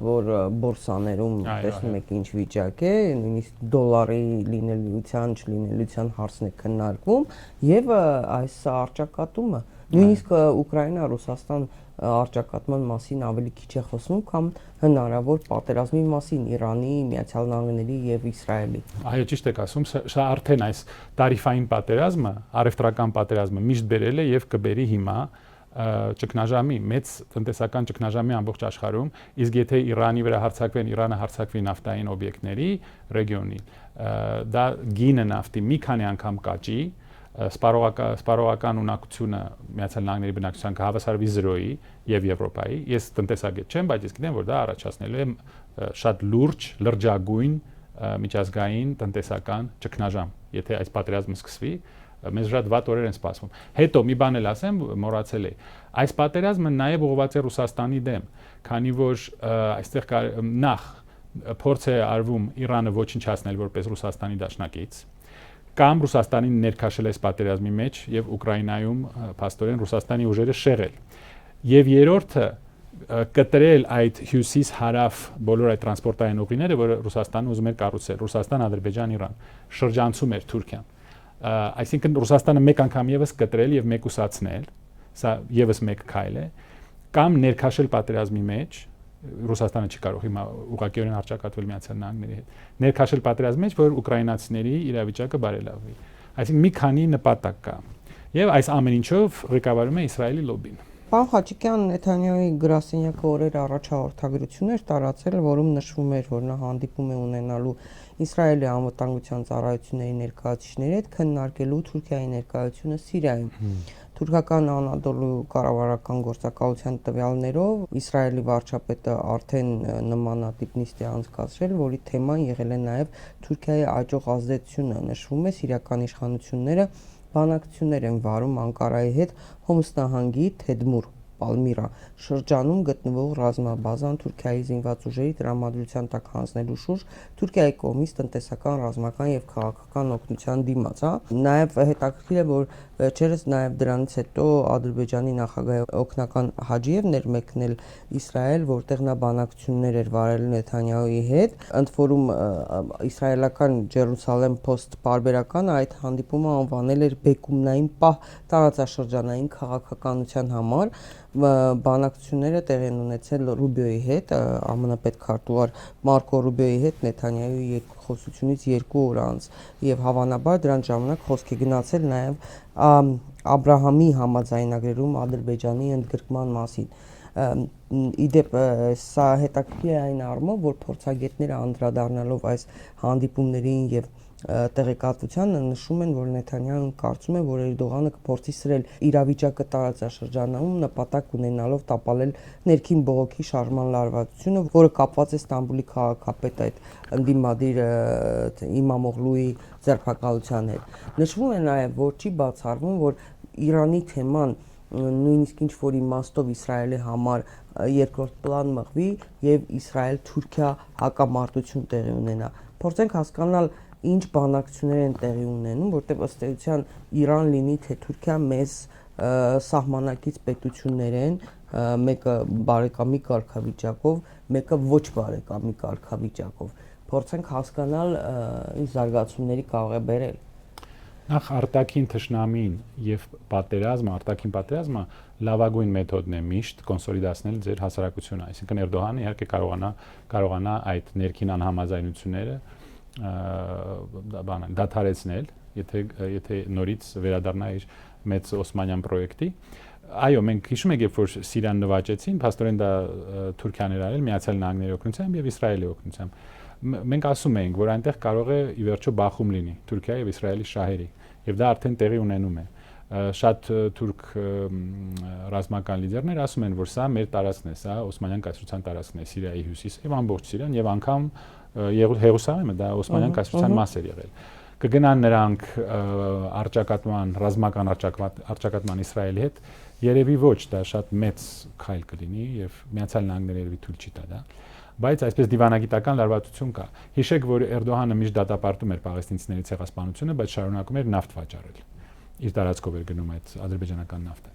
որ բորսաներում տեսնում եք ինչ վիճակ է, նույնիսկ դոլարի լինելիության, չլինելիության հարցն է քննարկվում, եւ այս առճակատումը, նույնիսկ Ուկրաինա-Ռուսաստան առճակատման մասին ավելի քիչ է խոսվում, կամ հնարավոր պատերազմի մասին Իրանի, Միացյալ Նահանգների եւ Իսրայելի։ Այո, ճիշտ եք ասում, սա արդեն այս տարիֆային պատերազմը, առևտրական պատերազմը միշտ բերել է եւ կբերի հիմա ճգնաժամի, մեծ տնտեսական ճգնաժամի ամբողջ աշխարհում, իսկ եթե Իրանի վրա հարձակվեն, Իրանը հարձակվի նավթային օբյեկտների ռեգիոնին, դա գինը նավթի մի քանի անգամ կաճի, սպառողական ունակությունը Միացյալ Նահանգների բնակչության կհավասարվի 0-ի եւ Եվրոպայի։ Ես տնտեսագետ չեմ, բայց ես գիտեմ, որ դա առաջացնելու է շատ լուրջ, լրջագույն միջազգային տնտեսական ճգնաժամ։ Եթե այս պատերազմը սկսվի, մեզ շատ վատ օրեր են սպասվում։ Հետո մի բան էլ ասեմ, մոռացել էի։ Այս պատերազմը նաեւ ուղղված է Ռուսաստանի դեմ, քանի որ այստեղ նախ փորձ է արվում Իրանը ոչնչացնել որպես Ռուսաստանի դաշնակից, կամ Ռուսաստանին ներքաշել այս պատերազմի մեջ եւ Ուկրաինայում փաստորեն Ռուսաստանի ուժերը շեղել։ Եվ երրորդը կտրել այդ հյուսիս-հարավ բոլոր այդ տրանսպորտային ուղիները, որը Ռուսաստանը ուզում էր կառուցել, Ռուսաստան, Ադրբեջան, Իրան, շրջանցում էր Թուրքիան։ Այսինքն Ռուսաստանը մեկ անգամ եւս կտրել եւ մեկուսացնել, սա եւս մեկ քայլ է, կամ ներքաշել պատերազմի մեջ, Ռուսաստանը չի կարող հիմա ուղղակիորեն հարձակատվել Միացյալ Նահանգների հետ։ Ներքաշել պատերազմի մեջ, որ ուկրաինացիների իրավիճակը բարելավվի։ Այսինքն մի քանի նպատակ կա։ Եվ այս ամեն ինչով ղեկավարում է Իսրայելի լոբին։ Պարոն Խաչիկյան, Նեթանյահուի գրասենյակը օրեր առաջ հաղորդագրություններ տարածել, որում նշվում էր, որ նա հանդիպում է ունենալու Իսրայելի անվտանգության ծառայությունների ներկայացուցիչների հետ քննարկելու Թուրքիայի ներկայությունը Սիրիայում։ Թուրքական Անադոլու կառավարական գործակալության տվյալներով Իսրայելի վարչապետը արդեն նմանատիպ նիստ է անցկացրել, որի թեման եղել է նաև Թուրքիայի աճող ազդեցությունը։ Նշվում է սիրիական իշխանությունները բանակցություններ են վարում Անկարայի հետ Հոմս նահանգի Թեդմուր Պալմիրա շրջանում գտնվող ռազմաբազան Թուրքիայի զինված ուժերի տրամադրության տակ հանձնելու շուրջ Թուրքիայի կողմից տնտեսական, ռազմական եւ քաղաքական օգնության դիմաց, հա։ Նաեւ հետաքրքիր է, որ վերջերս նաեւ դրանից հետո Ադրբեջանի նախագահ օգնական Հաջիևն էր մեկնել Իսրայել, որտեղ նա բանակցություններ էր վարել Նեթանյահուի հետ, ընդ որում իսրայելական Jerusalem Post պարբերականը այդ հանդիպումը անվանել էր բեկումնային պահ տարածաշրջանային քաղաքականության համար։ Բանակցությունները տեղի են ունեցել Ռուբիոյի հետ, ԱՄՆ պետքարտուղար Մարկո Ռուբիոյի հետ Նեթանյահուի երկխոսությունից 2 օր անց, եւ հավանաբար դրան ժամանակ խոսք է գնացել նաեւ Աբրահամի համաձայնագրերում Ադրբեջանի ընդգրկման մասին։ Իդեպ սա հետաքրքիր է այն առումով, որ փորձագետները անդրադառնալով այս հանդիպումներին եւ տեղեկատվությանը նշում են, որ Նեթանյահուն կարծում է, որ Էրդողանը կփորձի սրել իրավիճակը տարածաշրջանում նպատակ ունենալով տապալել ներքին բողոքի շարժման լարվածությունը, որը կապված է Ստամբուլի քաղաքապետ այդ ընդդիմադիր Իմամօղլուի ձերբակալության հետ։ Նշվում է նաև, որ չի բացառվում, որ Իրանի թեման նույնիսկ ինչ որ իմաստով Իսրայելի համար երկրորդ պլան մղվի եւ Իսրայել-Թուրքիա հակամարտություն տեղի ունենա։ Փորձենք հասկանալ ինչ բանակցություններ են տեղի ունենում, որտեղ ըստ էության Իրան լինի թե Թուրքիա մեզ սահմանակից պետություններ են, մեկը բարեկամի կարգավիճակով, մեկը ոչ բարեկամի կարգավիճակով։ Փորձենք հասկանալ ինչ զարգացումների կարող է բերել։ Նախ արտաքին թշնամին եւ արտաքին պատերազմը լավագույն մեթոդն է միշտ կոնսոլիդացնել ձեր հասարակությունը, այսինքն Էրդողանը իհարկե կարողանա այդ ներքին անհամաձայնությունները դադարեցնել, եթե նորից վերադառնա իր մեծ օսմանյան պրոյեկտի։ Այո, մենք հիշում ենք, երբ որ Սիրիան նվաճեցին, փաստորեն դա Թուրքիան էր արել Միացյալ Նահանգների օգնությամբ եւ Իսրայելի օգնությամբ։ Մենք ասում ենք, որ այնտեղ կարող է ի վերջո բախում լինի Թուրքիայի եւ Իսրայելի շահերի, եւ դա արդեն տեղի ունենում է։ Շատ թուրք ռազմական լիդերներ ասում են, որ սա մեր տարածքն է, սա Օսմանյան կայսրության տարածքն է, Սիրիայի հյուսիսը եւ ամբողջ Սիրիան եւ անգամ Երուսաղեմը դա Օսմանյան կայսրության մաս էր եղել։ Կգնան նրանք ռազմական արճակատման Իսրայելի հետ, երևի ոչ, դա շատ մեծ քայլ կլինի եւ Միացյալ Նահանգները երևի թույլ չի տա դա։ Բայց այսպես դիվանագիտական լարվածություն կա։ Հիշեք, որ Էրդողանը միշտ դատապարտում էր պաղեստինցիների ցեղասպանությունը, բայց շարունակում էր նավթ վաճառել։ Իր տարածքով էր գնում այդ ադրբեջանական նավթը։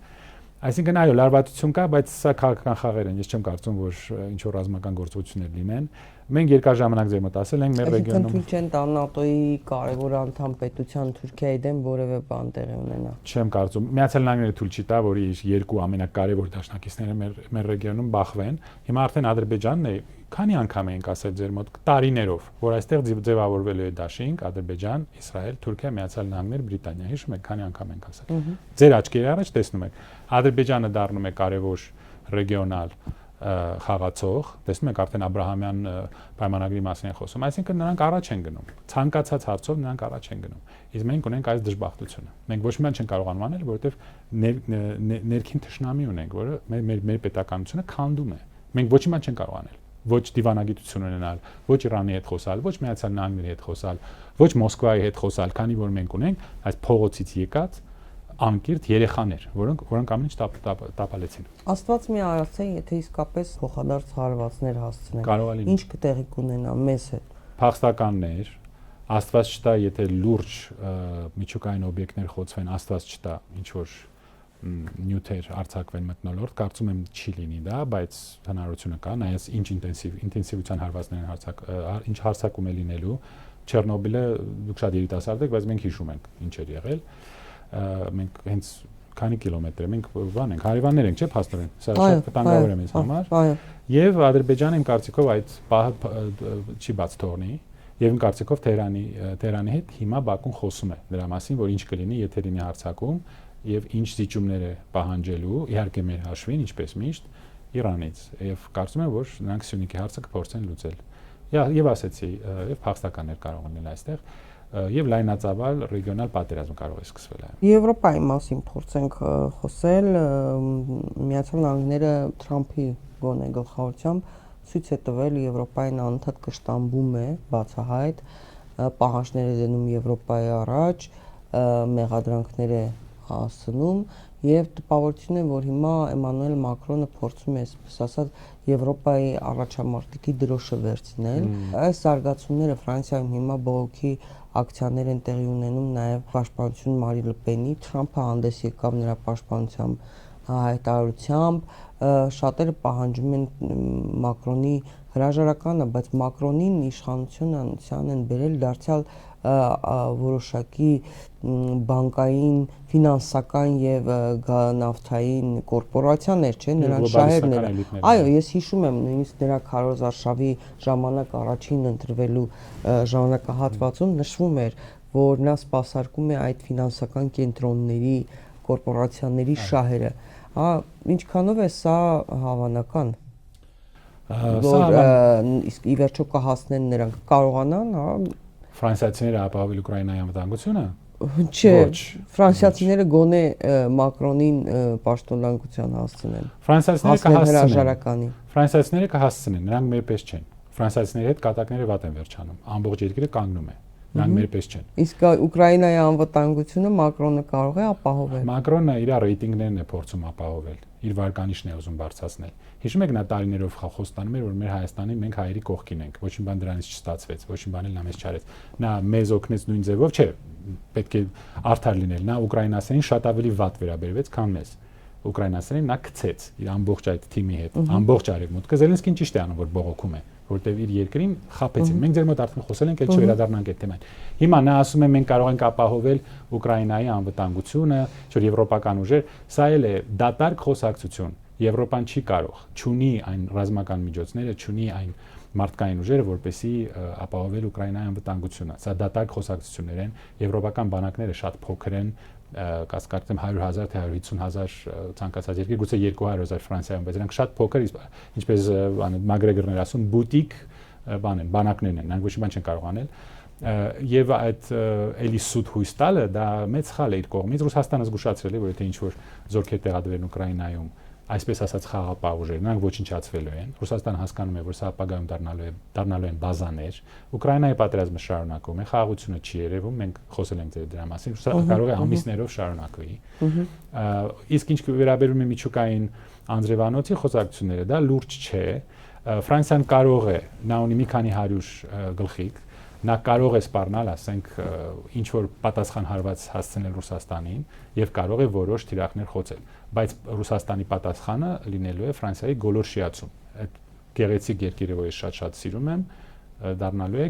Այսինքն այո, լարվածություն կա, բայց սա քաղաքական խաղեր են։ Ես չեմ կարծում, որ ինչ որ ռազմական գործողություններ լինեն։ Մենք երկար ժամանակ ձեր մոտ ասել ենք մեր ռեգիոնում։ Թույլ չեն տա ՆԱՏՕ-ի կարևոր անդամ պետության Թուրքիայի դեմ որևէ բան տեղի ունենա։ Չեմ կարծում։ Միացյալ Նահանգները թույլ չի տա, որ իր երկու ամենակարևոր դաշնակիցները մեր ռեգիոնում բախվեն։ Հիմա արդեն Ադրբեջանն է, քանի անգամ ենք ասել ձեր մոտ տարիներով, որ այստեղ ձևավորվելու է դաշինք Ադրբեջան, Իսրայել, Թուրքիա, Միացյալ Նահանգներ, Բրիտանիա։ Հիշում եք, քանի անգամ ենք ասել։ Ձեր աչքերի առաջ տեսնում եք, Ադրբեջանը դառնում է կարևոր ռեգիոնալ խաղացող, տեսնում եք արդեն Աբրահամյան պայմանագրի մասին են խոսում, այսինքն նրանք առաջ են գնում, ցանկացած հարցով նրանք առաջ են գնում։ Իսկ մենք ունենք այս դժբախտությունը։ Մենք ոչ մի բան չենք կարողանում անել, որովհետև ներքին թշնամի ունենք, որը մեր պետականությունը քանդում է։ Մենք ոչ մի բան չենք կարող անել։ Ոչ դիվանագիտություն ունենալ, ոչ Իրանի հետ խոսալ, ոչ Միացյալ Նահանգների հետ խոսալ, ոչ Մոսկվայի հետ խոսալ, քանի որ մենք ունենք այս փողոցից եկած անկիրթ երեխաներ, որոնք ամեն ինչ տապալեցին։ Աստված մի արածե, եթե իսկապես փոխադարձ հարվածներ հասցնեն։ Կարող է լինել։ Ինչ կտեղի կունենա մեզ հետ։ Փախստականներ, Աստված չտա, եթե լուրջ միջուկային օբյեկտներ խոցվեն, Աստված չտա, ինչ որ նյութեր արձակվեն մթնոլորտ, կարծում եմ չի լինի դա, բայց հնարավորությունը կա, նայած ինչ ինտենսիվության հարվածներ են ինչ հարձակում է լինելու։ Չեռնոբիլը դուք շատ երիտասարդ եք, բայց մենք հիշում ենք ինչ էր եղել։ Մենք հենց քանի կիլոմետր է, մենք բան ենք, հարևաններ ենք, չէ՞ փաստորեն։ Սա շատ վտանգավոր է մեզ համար։ Եվ Ադրբեջանը իմ կարծիքով այդ պահը չի բաց թողնի, եւ իմ կարծիքով Թեհրանի հետ հիմա Բաքուն խոսում է դրա մասին, որ ինչ կլինի, եթե լինի հարձակում եւ ինչ զիջումներ է պահանջելու, իհարկե մեր հաշվին, ինչպես միշտ, Իրանից։ Եվ կարծում եմ, որ նրանք Սյունիքի հարցը կփորձեն լուծել։ Եվ ասեցի, եւ փախստականներ կարող են լինել այստեղ, եւ լայնածավալ ռեգիոնալ պատերազմ կարող է սկսվել այո։ Եվրոպայի մասին փորձենք խոսել, Միացյալ Նահանգները Թրամփի գոնե գլխավորությամբ ցույց է տվել Եվրոպային անընդհատ կշտամբում է բացահայտ պահանջներ է դնում Եվրոպայի առաջ, մեղադրանքներ է հասնում եւ տպավորություն է, որ հիմա Էմանուել Մակրոնը փորձում է, այսպես ասած, Եվրոպայի առաջամարտիկի դրոշը վերցնել։ Այս զարգացումները Ֆրանսիայում հիմա բողոքի ակցիաներ են տեղի ունենում նաեւ պաշտպանություն Մարի Լպենի, Թրամփը հանդես եկավ նրա պաշտպանությամբ հայտարարությամբ, շատերը պահանջում են Մակրոնի հրաժարականը, բայց Մակրոնին իշխանության են բերել դարձյալ որոշակի բանկային, ֆինանսական եւ նավթային կորպորացիաներ, չէ՞, նրանց շահերները։ Այո, ես հիշում եմ նույնիսկ նրա քարոզարշավի ժամանակ առաջին ընտրվելու ժամանակահատվածում նշվում էր, որ նա սպասարկում է այդ ֆինանսական կենտրոնների, կորպորացիաների շահերը։ Ինչքանով է սա հավանական։ Որ իսկ ի վերջո կհասնեն նրանք կարողանան, Ֆրանսիացիները ապահովել Ուկրաինայի անվտանգությունը։ Չէ, ֆրանսիացիները գոնե Մակրոնին պաշտոնանկության հասցնեն։ Ֆրանսիացիները Հասցնեն կհասցնեն։ հրաժարականի։ Ֆրանսիացիները կհասցնեն, նրանք մեր պես չեն։ Ֆրանսիացիների հետ կատակները վատ են վերջանում։ Ամբողջ երկիրը կանգնում է։ Նրանք մեր պես չեն։ Իսկ Ուկրաինայի անվտանգությունը Մակրոնը կարող է ապահովել։ Մակրոնը իր ռեյտինգներն է փորձում ապահովել, իր վարկանիշն է ուզում բարձրացնել։ Հիշում եք նա տարիներով խոստանում էր, որ մեր Հայաստանի մենք հայերի կողքին ենք, ոչինչ բան դրանից չստացվեց, ոչինչ բան էլ նա մեզ չարեց։ Նա մեզ օգնեց նույն ձևով, չէ, պետք է արդար լինել։ Նա ուկրաինացերին շատ ավելի վատ վերաբերվեց, քան մեզ։ Ուկրաինացերին նա գցեց իր ամբողջ այդ թիմի հետ, ամբողջ արևմուտքը։ Զելենսկին ճիշտ է անում, որ բողոքում է, որտեվ իր երկրին խաբեցին։ Մենք ձեր մոտ արդեն խոսել ենք, ել չվերադառնանք այդ թեման։ Հիմա նա ասում է մենք կարող ենք ապահովել Ուկրաինայի անվտանգությունը, որ եվրոպական ուժեր, սա էլ է դատարկ խոսակցություն։ Եվրոպան չի կարող, չունի այն ռազմական միջոցները, չունի այն մարդկային ուժերը, որպեսզի ապահովել Ուկրաինայի անվտանգությունը։ Սա դատարկ խոսակցություններ են, եվրոպական բանակները շատ փոքր են, կասկածեմ 100,000 թե 150,000 ցանկացած երկիր, գուցե 200,000 Ֆրանսիայում, բայց նրանք շատ փոքր, ինչպես Մագրեգորն ասում, բուտիկ բանակներն են, նրանք ոչ մի բան չեն կարող անել։ Եվ այդ էլի սուտ հույս տալը դա մեծ խալ է իր կողմից։ Ռուսաստանը զգուշացրել է, որ եթե ինչ-որ զորքեր տեղադրվեն Ուկրաինայում, այսպես ասած խաղապահ ուժեր, նրանք ոչնչացվելու են։ Ռուսաստանը հասկանում է, որ սա ապագայում դառնալու են բազաներ։ Ուկրաինայի պատերազմը շարունակվում է, խաղաղությունը չի երևում, մենք խոսել ենք դրա մասին, կարող է ամիսներով շարունակվի։ Իսկ ինչ վերաբերում է միջուկային անձրևանոցի խոսակցությունները, դա լուրջ չէ։ Ֆրանսիան կարող է, նա ունի մի քանի 100 գլխիկ, նա կարող է սպառնալ, ասենք, ինչ որ պատասխան հարված հասցնել Ռուսաստանին եւ կարող է որոշ թիրախներ խոցել, բայց Ռուսաստանի պատասխանը լինելու է Ֆրանսիայի գոլորշիացում։ Այդ գեղեցիկ երկիրը, որ ես շատ սիրում եմ, դառնալու է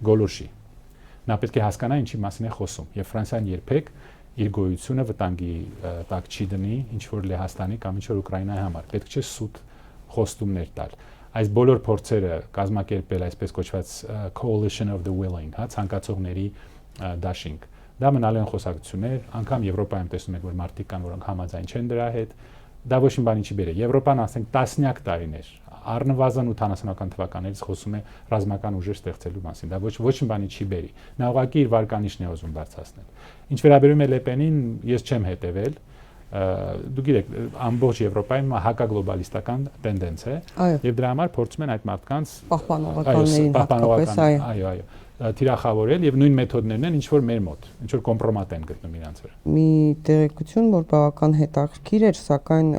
գոլորշի։ Նա պետք է հասկանա ինչի մասին է խոսում եւ Ֆրանսիան երբեք իր գոյությունը վտանգի տակ չի դնի ինչ որ Լեհաստանի կամ ինչ որ Ուկրաինայի համար։ Պետք չէ սուտ խոստումներ տալ։ Այս բոլոր փորձերը կազմակերպել այսպես կոչված coalition of the willing, հա, ցանկացողների դաշինք։ Դա մնալու են խոսակցություններ, անգամ Եվրոպայում տեսնում եք, որ մարդիկ կան, որոնք համաձայն չեն դրա հետ։ Դա ոչ մի բանի չի բերել։ Եվրոպան, ասենք, տասնյակ տարիներ, առնվազն 80-ական թվականներից խոսում է ռազմական ուժեր ստեղծելու մասին։ Դա ոչ մի բանի չի բերի։ Նա ուղղակի իր վարկանիշն է ուզում բարձրացնել։ Ինչ վերաբերում է Լեպենին, ես չեմ հետևել։ Դու գիտեք, ամբողջ Եվրոպայում հակագլոբալիստական տենդենց է եւ դրա համար փորձում են այդ մարդկանց պահպանողականներին հատկապես այո, թիրախավորել եւ նույն մեթոդներն են ինչ որ մեր մոտ, ինչ որ կոմպրոմատ են գտնում իրանց վրա։ Մի տեղեկություն, որ բավական հետաքրքիր էր, սակայն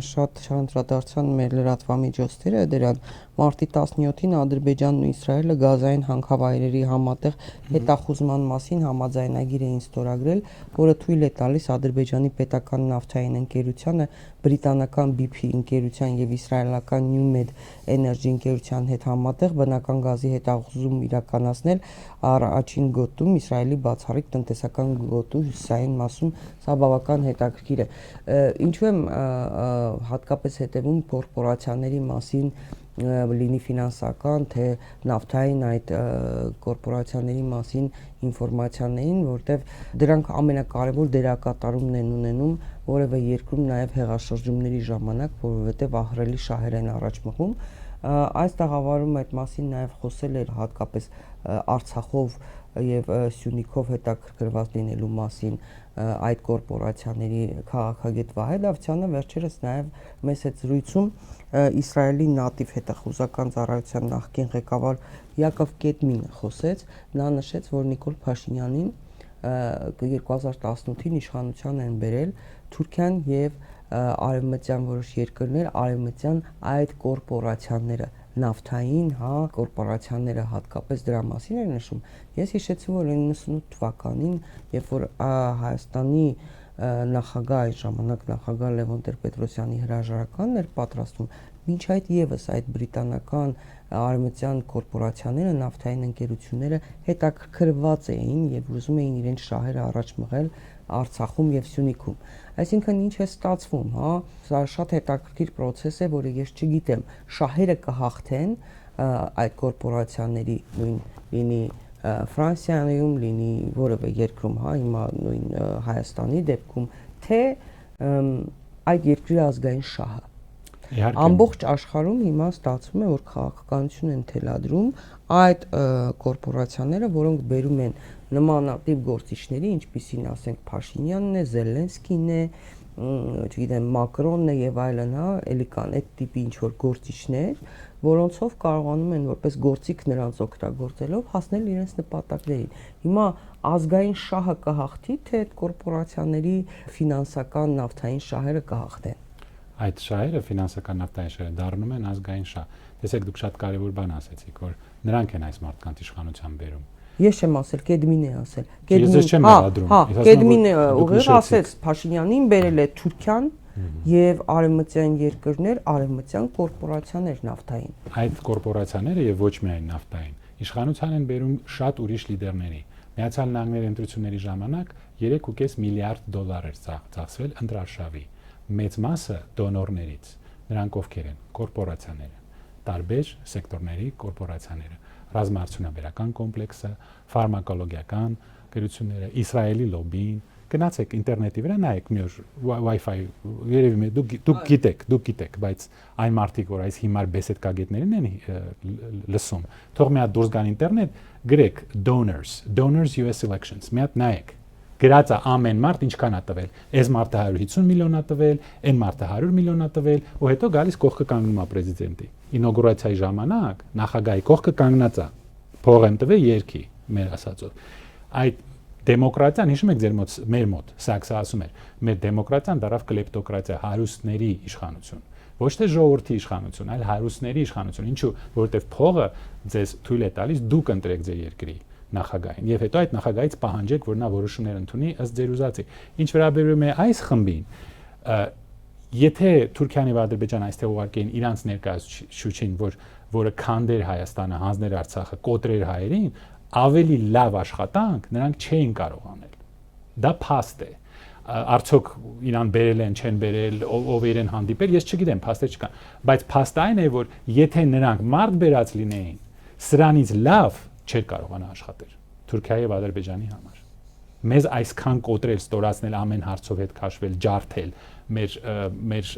շատ չանդրադարձան մեր լրատվամիջոցները դրան։ Մարտի 17-ին Ադրբեջանն ու Իսրայելը գազային հանքավայրերի համատեղ հետախուզման մասին համաձայնագիր էին ստորագրել, որը թույլ է տալիս Ադրբեջանի պետական նավթային ընկերությանը բրիտանական BP ընկերության եւ իսրայելական Newmed Energy ընկերության հետ համատեղ բնական գազի հետախուզում իրականացնել առաջին գոտում Իսրայելի բացառիկ տնտեսական գոտու հյուսիսային մասում։ Սա բավական հետաքրքիր է։ Ինչու եմ հատկապես հետևում կորպորացիաների մասին, լինի ֆինանսական, թե նավթային այդ կորպորացիաների մասին ինֆորմացիաներին, որտեղ դրանք ամենակարևոր դերակատարումն են ունենում որևէ երկրում նաև հեղաշրջումների ժամանակ, որովհետև ահռելի շահեր են առաջ մղում։ Այս տաղավարում այդ մասին նաև խոսել էր հատկապես Արցախով եւ Սյունիքով հետաքրքրված լինելու մասին այդ կորպորացիաների քաղաքագետ Վահե Դավթյանը վերջերս նաև մեծ հետ զրույցում Իսրայելի նատիվ հետախուզական ծառայության նախկին ղեկավար Յակով Կեդմինը խոսեց, նա նշեց, որ Նիկոլ Փաշինյանին 2018-ին իշխանության են բերել Թուրքիան եւ արևմտյան որոշ երկրներ, արևմտյան այդ կորպորացիաները, նավթային, հա, կորպորացիաները հատկապես դրա մասին էր նշում։ Ես հիշեցի, որ 98 թվականին, երբ որ Հայաստանի նախագահ այդ ժամանակ նախագահ Լևոն Տեր-Պետրոսյանի հրաժարականն էր պատրաստում, մինչ այդ եւս այդ բրիտանական արևմտյան կորպորացիաները, նավթային ընկերությունները հետաքրքրված էին եւ ուզում էին իրենց շահերը առաջ մղել Արցախում եւ Սյունիքում։ Այսինքն ինչ է ստացվում, հա, սա շատ հետաքրքիր process է, որը ես չգիտեմ, շահերը կհաղթեն այդ կորպորացիաների նույն լինի Ֆրանսիայում, լինի որևէ երկրում, հա, հիմա նույն Հայաստանի դեպքում, թե այդ երկրի ազգային շահը։ Իհարկե։ Ամբողջ աշխարհում հիմա ստացվում է, որ քաղաքականություն են թելադրում այդ կորպորացիաները, որոնք բերում են նմանատիպ գործիչների, ինչպիսին ասենք Փաշինյանն է, Զելենսկին է, չգիտեմ, Մակրոնն է եւ այլն, հա, էլի կան այդ տիպի ինչ որ գործիչներ, որոնցով կարողանում են որպես գործիք նրանց օգտագործելով հասնել իրենց նպատակներին։ Հիմա ազգային շահը կհաղթի, թե այդ կորպորացիաների ֆինանսական նավթային շահերը կհաղթեն։ Այդ շահերը, ֆինանսական նավթային շահերը դառնում են ազգային շահ։ Տեսեք, դուք շատ կարևոր բան ասեցիք, որ նրանք են այս մարդկանց իշխանության բերում։ Ես չեմ ասել, Կեդմին է ասել։ Կեդմինը ուղիղ ասեց Փաշինյանին բերել է Թուրքիան եւ արևմտյան երկրներ, արևմտյան կորպորացիաներ նավթային։ Այդ կորպորացիաները եւ ոչ միայն նավթային իշխանության են բերում շատ ուրիշ լիդերների։ Միացյալ Նահանգների ընտրությունների ժամանակ 3.5 միլիարդ դոլար էր ծախսվել ընտրարշավի։ Մեծ մասը դոնորներից, նրանք ովքեր են, կորպորացիաները, տարբեր սեկտորների կորպորացիաները, ռազմաարդյունաբերական կոմպլեքսը, ֆարմակոլոգիական գրությունները, Իսրայելի լոբին, գնացեք ինտերնետի վրա նայեք մի օր Wi-Fi երևի դուք գիտեք, բայց այն մարդիկ, որ այս հիմար բեսեդկագետներին են լսում, թող մի հատ դուրս գան ինտերնետ, գրեք donors US elections, մի հատ նայեք։ Գրած է ամեն մարդ ինչքան է տվել։ Այս մարդը 150 միլիոն է տվել, այն մարդը 100 միլիոն է տվել, ու հետո գալիս կողքը կանգնում է պրեզիդենտի։ Ինոգուրացիայի ժամանակ նախագահի կողքը կանգնած է։ Փող են տվել երկի, մեր ասածով։ Այդ դեմոկրատիան, հիշում եք ձեր մեր մոտ, Սաքսը ասում էր, մեր դեմոկրատիան դարավ կլեպտոկրատիա, հարուստների իշխանություն։ Ոչ թե ժողովրդի իշխանություն, այլ հարուստների իշխանություն։ Ինչու՞, որովհետև փողը ձեզ թույլ է տալիս դուք ընտրեք ձեր երկրի նախագահին եւ հետո այդ նախագահից պահանջեք, որ նա որոշումներ ընդունի ըստ ձեր ուզածի։ Ինչ վերաբերում է այս խմբին, եթե Թուրքիան եւ Ադրբեջանը այստեղ ուղարկեին իրանց ներկայացուցիչին, որը քանդեր Հայաստանը, հանձներ Արցախը, կոտրեր հայերին, ավելի լավ աշխատանք նրանք չէին կարող անել։ Դա փաստ է։ Արդյոք իրան բերել են, չեն բերել, ով իրեն հանդիպել, ես չգիտեմ, փաստեր չկան, բայց փաստը այն է, որ եթե նրանք մարդ բերած լինեին, սրանից լավ չէր կարողանա աշխատել Թուրքիայի եւ Ադրբեջանի համար։ Մեզ այսքան կոտրել, ստորացնել, ամեն հարցով հետ քաշվել, ջարդել, մեր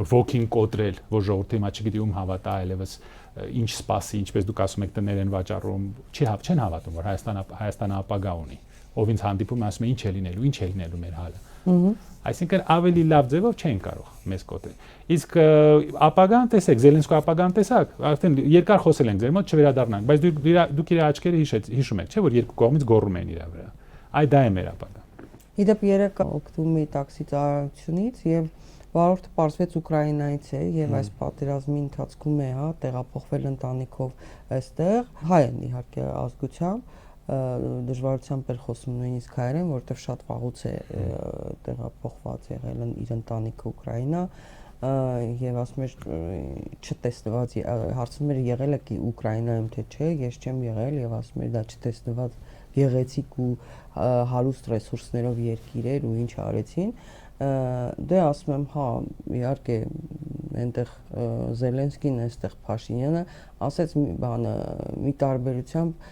ոգին կոտրել, որ ժողովուրդը հիմա չգիտի ում հավատա, այլևս ինչ սպասի, ինչպես դուք ասում եք, տներ են վաճառում, չեն հավատում, որ Հայաստանը ապագա ունի։ Ով ինձ հանդիպում ասում է ինչ է լինելու մեր հալը։ Այսինքն ավելի լավ ձևով չեն կարող մեզ կոտրել։ Իսկ ապագան տեսեք, Զելենսկու ապագան տեսակ, արդեն երկար խոսել ենք ձեր մոտ, չվերադառնանք, բայց դուք իր աչքերը հիշում եք, չէ՞ որ երկու կողմից գոռում են իր վրա։ Այդ դա է մեր ապագան։ Իդեպ երեք օգտվում էի տաքսի ծառայությունից եւ վարորդը պարզվեց Ուկրաինայից է եւ այս պատերազմի ընթացքում է, հա, տեղափոխվել ընտանիքով այստեղ, հայ են իհարկե ազգությամբ, դժվարությամբ էր խոսում նույնիսկ հայերեն, որովհետև շատ վաղուց է տեղափոխված եղել իր ընտանիքը Ուկրաինա եւ ասում էր չտեսնված հարցում էր եղել եք Ուկրաինայում թե չէ, ես չեմ եղել եւ ասում էր դա չտեսնված գեղեցիկ ու հարուստ ռեսուրսներով երկիր էր ու ինչ արեցին դե ասում եմ հա իհարկե այնտեղ Զելենսկին այստեղ Փաշինյանը ասեց մի բանը մի տարբերությամբ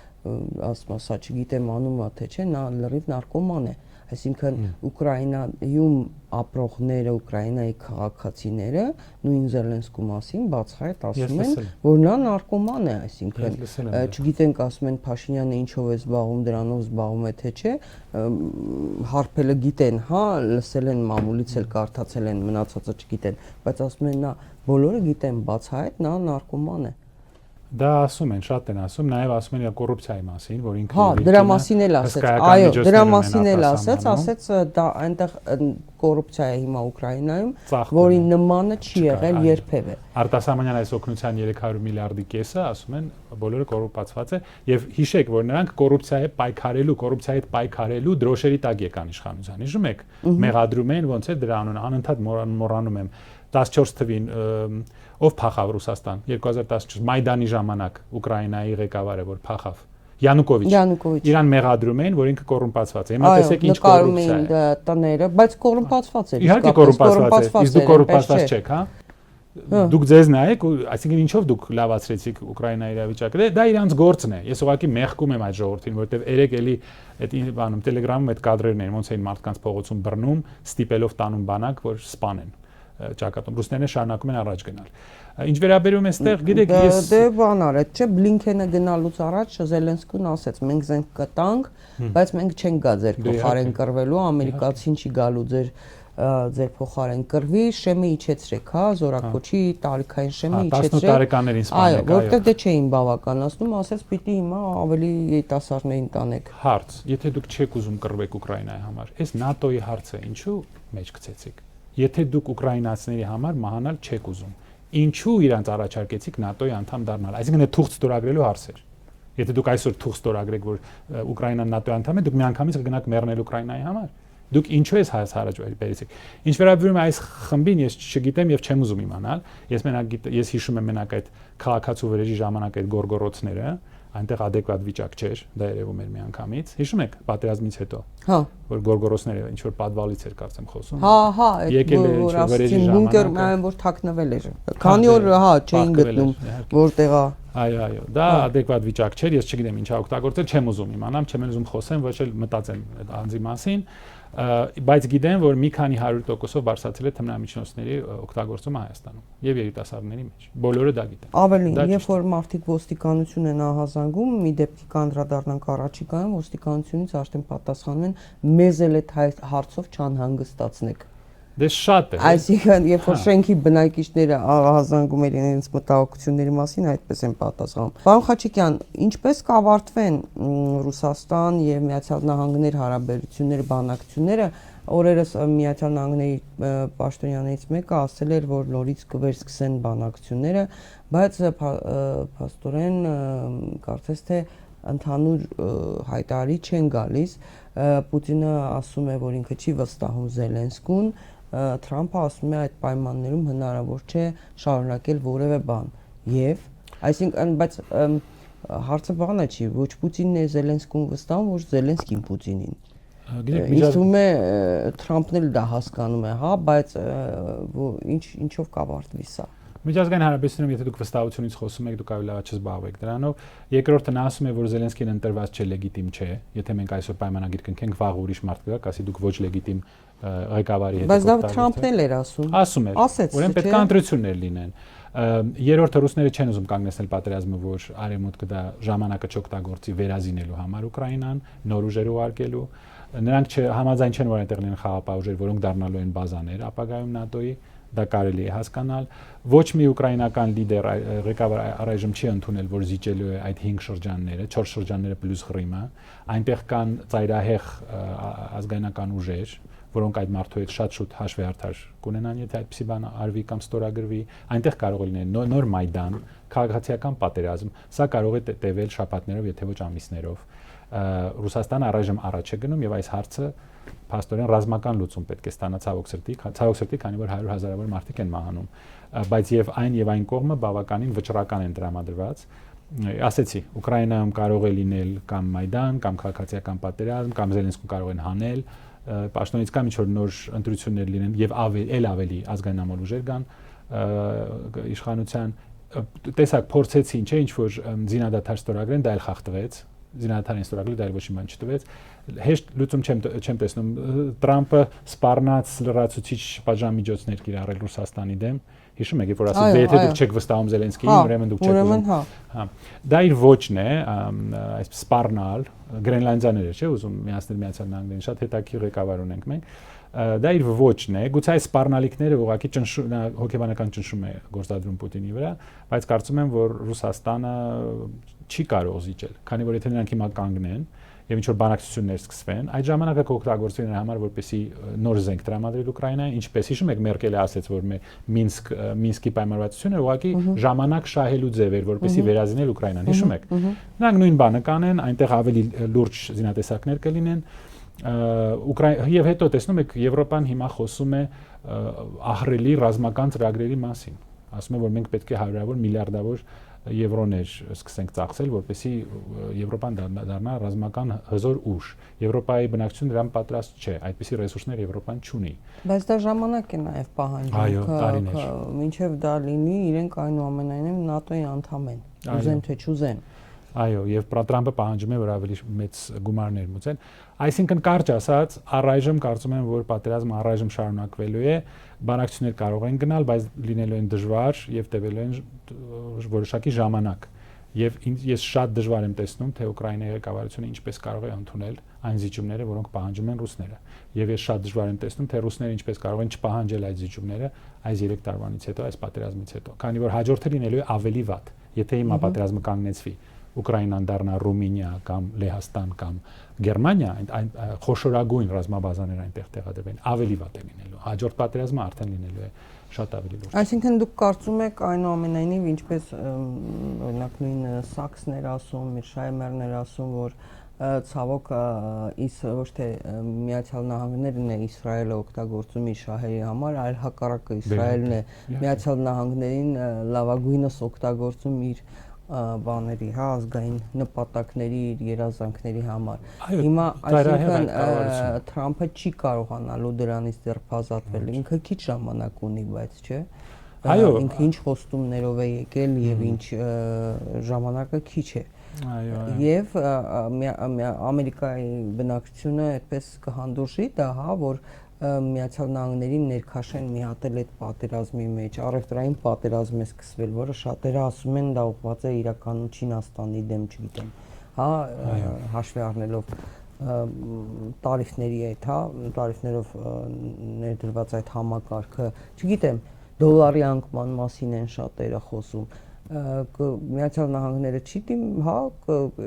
ասում ասա չգիտեմ անումը թե չէ նա լրիվ նարկոման է այսինքն Ուկրաինայում ապրողները Ուկրաինայի քաղաքացիները նույն Զելենսկու մասին բացահայտ ասում են որ նա նարկոման է այսինքն չգիտենք ասում են Փաշինյանը ինչով է զբաղվում դրանով զբաղվում է թե չէ հարբելը գիտեն հա լսել են մամուլից էլ կարդացել են մնացածը չգիտեն բայց ասում են նա բոլորը գիտեն բացահայտ նա նարկոման է Դա ասում են, շատ են ասում, նաև ասում են կոռուպցիայի մասին, որ ինքը Հա, դրա մասին էլ ասեց։ Այո, դրա մասին էլ ասեց դա այնտեղ կոռուպցիա է հիմա Ուկրաինայում, որի նմանը չի եղել երբևէ։ Արտասահմանյան այս օգնության 300 միլիարդի կեսը, ասում են, բոլորը կոռուպացված է, եւ հիշեք, որ նրանք կոռուպցիայի հետ պայքարելու դրոշերի տակ եկան իշխանության։ Հիշում եք, մեղադրում են, ոնց է դրա անունը, անընդհատ մոռանում եմ 14 թվին ով փախավ Ռուսաստան 2014 Մայդանի ժամանակ Ուկրաինայի ղեկավարը որ փախավ Յանուկովիչ իրան մեղադրում են որ ինքը կոռումպացված է հիմա տեսեք ինչ կոռուպցիա է տները բայց կոռումպացված է իհարկե կոռումպացված է իսկ դուք կոռումպացված չեք հա դուք ձեզ նայեք այսինքն ինչով դուք լավացրեցիք Ուկրաինայի իրավիճակը դա իրանց գործն է ես ուղղակի մեղքում եմ այդ ժողովրդին որովհետև երեք էլի այդ բանում Telegram-ում այդ կադրերն են ոնց էին մարդկանց փողոցում բռնում ստիպելով տանում բանակ որ սպանեն ճակատում ռուսներն շարունակում են առաջ գնալ։ Ինչ վերաբերում է այստեղ, գիտեք, ես դե բան արեց, չէ, Բլինքենը գնալուց առաջ Զելենսկուն ասեց, մենք զենք կտանք, բայց մենք չենք գա ձեր փոխարեն կռվելու, ամերիկացին չի գալու ձեր փոխարեն կռվի, շեմը իջեցրեք, հա, զորակոչի տարիքային շեմը իջեցրեք։ 18 տարեկաններին սպանեք, այո, որտեղ դե չէին բավականացնում, ասեց պիտի հիմա ավելի երիտասարդներին տանեք։ Հարց, եթե դուք չեք ուզում կռվեք Ուկրաինայի համար, այս ՆԱՏՕ-ի հարցը ինչու մեջ գցեցիք։ Եթե դուք ուկրաինացիների համար մահանալ չեք ուզում, ինչու իրանց առաջարկեցիք ՆԱՏՕ-ի անդամ դառնալ։ Այսինքն դա թուղթ ստորագրելու հարց էր։ Եթե դուք այսօր թուղթ ստորագրեք, որ Ուկրաինան ՆԱՏՕ-ի անդամ է, դուք միանգամից կգնաք մեռնել Ուկրաինայի համար։ Դուք ինչու ես հարց բերեցիք։ Ինչ վերաբերում է այս խմբին, ես չգիտեմ եւ չեմ ուզում իմանալ։ Ես հիշում եմ մենակ այդ քաղաքացու վրեժի ժամանակ այդ գորգորոցները, այնտեղ adekvat վիճակ չէր, դա երևում էր միանգամից։ Հիշում եք պատերազմից հետո։ Հա, որ գորգորոցները ինչ որ պատվալից էր կարծեմ խոսում։ Հա, եկել էր ինչ որ վրեժի բունկեր այն որ թաքնվել էր։ Քանի օր հա չէին գտնում որտեղա։ Այո, դա adekvat վիճակ չէր, ես չգիտեմ ինչա օգտագործել, չեմ ուզում իմանամ, չեմ ուզում խոսեմ, ոչ էլ մտածեմ այդ անձի մասին, բայց գիտեմ, որ մի քանի 100%-ով բարձրացել է թմրամիջոցների օգտագործումը Հայաստանում եւ երիտասարդների մեջ։ Բոլորը դա գիտեն։ Ավելին, երբ որ մարդիկ ոստիկանություն են ահազանգում, մի դեպքի կանդրադառնանք առաջիկայում, ոստիկանությունից արդեն պատասխանում են մեզ էլ այդ հարցով չանհանգստացնեք։ Դե շատ է։ Այսինքն, երբ որ շենքի բնակիչները ահազանգում են իրենց մտահոգությունների մասին, այդպես են պատասխանում։ Պարոն Խաչիկյան, ինչպես կավարտվեն Ռուսաստան եւ Միացյալ Նահանգներ հարաբերությունները, բանակցությունները, օրերս Միացյալ Նահանգների պաշտոնյաներից մեկը ասել էր, որ նորից կվերսկսեն բանակցությունները, բայց փաստորեն կարծես թե ընդհանուր հայտարարի չեն գալիս։ Պուտինը ասում է, որ ինքը չի վստահում Զելենսկուն, Թրամփը ասում է այդ պայմաններում հնարավոր չէ շարունակել որևէ բան։ Եվ, այսինքն, բայց հարցը բանը չի, ոչ Պուտինն է Զելենսկուն վստահում, ոչ Զելենսկին Պուտինին։ Իսում է Թրամփն էլ դա հասկանում է, հա, բայց ինչով կավարտվի սա։ Միջազգային հարաբերություններում եթե դուք վստահությունից խոսում եք, դուք ավելի լավ չզբաղվեք դրանով։ Երկրորդը նա ասում է, որ Զելենսկին ընտրված չէ, լեգիտիմ չէ։ Եթե մենք այսօր պայմանագիր կնքենք, վաղ ուրիշ մարդ կգա, ասի դուք ոչ լեգիտիմ ղեկավարի հետ բայց դա Թրամփն էլ էր ասում։ Ասում էր։ Ուրեմն պետք է ընտրություններ լինեն։ Երրորդը ռուսները չեն ուզում կանգնեցնել պատերազմը, որ արևմուտքը դա ժամանակը չօգտագործի վերազինելու համար Ուկրաինան, նոր ուժեր ուղարկելու։ Նրանք համաձայն չեն, որ այնտեղ լինեն խաղապահ ուժեր, որոնք դառնալու են բազաներ ապագայում ՆԱՏՕ-ի, դա կարելի է հասկանալ։ Ոչ մի ուկրաինական լիդեր ղեկավար առայժմ չի ընդունել, որ զիջելու է այդ 5 շրջանները, 4 շրջանները պլյուս Ղրիմը, այնտեղ կան ծայրահեղ ազգայնական ուժեր, որոնք այդ մարդու հետ շատ շուտ հաշվեհարթար կունենան, եթե այդպիսի բան արվի կամ ստորագրվի, այնտեղ կարող է լինել նոր Մայդան, քաղաքացիական պատերազմ, սա կարող է տևել շաբաթներով, եթե ոչ ամիսներով։ Ռուսաստանը առայժմ առաջ է գնում եւ այս հարցը փաստորեն ռազմական լուծում պետք է ստանա ցավոք սրտի, քանի որ 100 հազարավոր մարդիկ են մահանում, բայց եւ այն կողմը բավականին վճռական են տրամադրված։ Ասեցի, Ուկրաինայում կարող է լինել կամ Մայդան, կամ քաղաքացիական պատերազմ, կամ Զելենսկուն կարող են հանել, պաշտոնից կամ ինչ-որ նոր ընտրություններ լինեն եւ ավելի ազգայնամոլ ուժեր կան իշխանության։ Տեսակ փորձեցին, չէ, ինչ-որ զինադադար ստորագրեն, դա էլ խախտվեց։ Զինադադարին ստորագրել, դա էլ ոչ մի բան չտվեց։ Հեշտ լուծում չեմ տեսնում։ Տրամփը սպառնաց լրացուցիչ պատժամիջոցներ կիրառել Ռուսաստանի դեմ։ Հիշում եք, որ ասել, եթե դուք չեք վստահում Զելենսկիին, ուրեմն դուք չեք ուզում։ Հա։ Դա իր ոչն է, այս սպառնալ, Գրենլանդիաները, չէ, ուզում միացնել Միացյալ Նահանգներին, շատ հետաքրքիր ղեկավար ունենք մենք։ Դա իր ոչն է, գուցե այս սպառնալիքները ուղղակի հոգեբանական ճնշում է գործադրում Պուտինի վրա, բայց կարծում եմ, որ Ռուսաստանը չի կարող զիջել, քանի որ եթե նրանք հիմա կանգնեն եւ ինչ-որ բանակցություններ սկսվեն, այդ ժամանակը կօգտագործվի նրա համար, որպեսզի նոր զենք տրամադրել Ուկրաինային, ինչպես հիշում եք Մերկելը ասաց, որ Մինսկի պայմանավորվածությունը ուղղակի ժամանակ շահելու ձև էր, որպեսզի վերազինել Ուկրաինան, հիշում եք։ Նրանք նույն բանը կանեն, այնտեղ ավելի լուրջ զինատեսակներ կլինեն, եւ հետո տեսնում եք Եվրոպան հիմա խոսում է ահռելի ռազմական ծրագրերի մասին, ասում է, որ մենք պետք է հարյուրավոր միլիարդավոր եվրոներ սկսենք ծախսել, որպեսզի Եվրոպան դառնա ռազմական հզոր ուժ։ Եվրոպայի բնակչությունը դրան պատրաստ չէ, այդպիսի ռեսուրսներ Եվրոպան չունի։ Բայց դա ժամանակ է նաև պահանջում։ Այո, տարիներ։ Մինչև դա լինի, իրենք այնուամենայնիվ ՆԱՏՕ-ի անդամ են, ուզեն թե չուզեն։ Այո, եւ Տրամփը պահանջում է, որ ավելի մեծ գումարներ մուծեն։ Այսինքն կարճ ասած, առայժմ կարծում եմ, որ պատերազմը առայժմ շարունակվելու է, բանակցություններ կարող են գնալ, բայց լինելու են դժվար եւ տևելու են որոշակի ժամանակ։ Եվ ես շատ դժվար եմ տեսնում, թե Ուկրաինայի ղեկավարությունը ինչպես կարող է ընդունել այն զիջումները, որոնք պահանջում են ռուսները։ Եվ ես շատ դժվար եմ տեսնում, թե ռուսները ինչպես կարող են չպահանջել այդ զիջումները այս 3 տարվանից հետո, այս պատերազմից հետո, քանի որ հաջորդը լինելու է ավելի վատ։ Եթե հիմա պատերազմը կանգնեցվի, Ուկրաինան դառնա Ռումինիա կամ Լեհաստան կամ Գերմանիա, այն խոշորագույն ռազմաբազաներ այնտեղ տեղադրվեն, ավելի վատ է լինելու։ Հաջորդ պատերազմը արդեն լինելու է շատ ավելի լուրջ։ Այսինքն դուք կարծում եք այնուամենայնիվ, ինչպես օրինակ նույն Սաքսն էր ասում, Միրշայմերն էր ասում, որ ցավոք ոչ թե Միացյալ Նահանգներն է Իսրայելը օգտագործում իր շահերի համար, այլ հակառակը Իսրայելն է Միացյալ Նահանգներին լավագույնս օգտագործում իր բաների, ազգային նպատակների, երազանքների համար։ Հիմա այսինքն Թրամփը չի կարողանալու դրանից ձերբազատվել, ինքը քիչ ժամանակ ունի, բայց չէ։ Այո, ինքը ինչ խոստումներով է եկել եւ ինչ ժամանակը քիչ է։ Այո։ Եվ Ամերիկայի բնակչությունը այդպես կհանդուրժի դա, հա, որ Միացյալ Նահանգներին ներքաշեն մի հատ էլ այդ պատերազմի մեջ, առևտրային պատերազմ է սկսվել, որը շատերը ասում են դա ուղղված է իրականում Չինաստանի դեմ, չգիտեմ, հա, հաշվի առնելով տարիֆների այդ, հա, տարիֆներով ներդրված այդ համակարգը, չգիտեմ, դոլարի անկման մասին են շատերը խոսում։ Միացյալ Նահանգները չի դիմ, հա,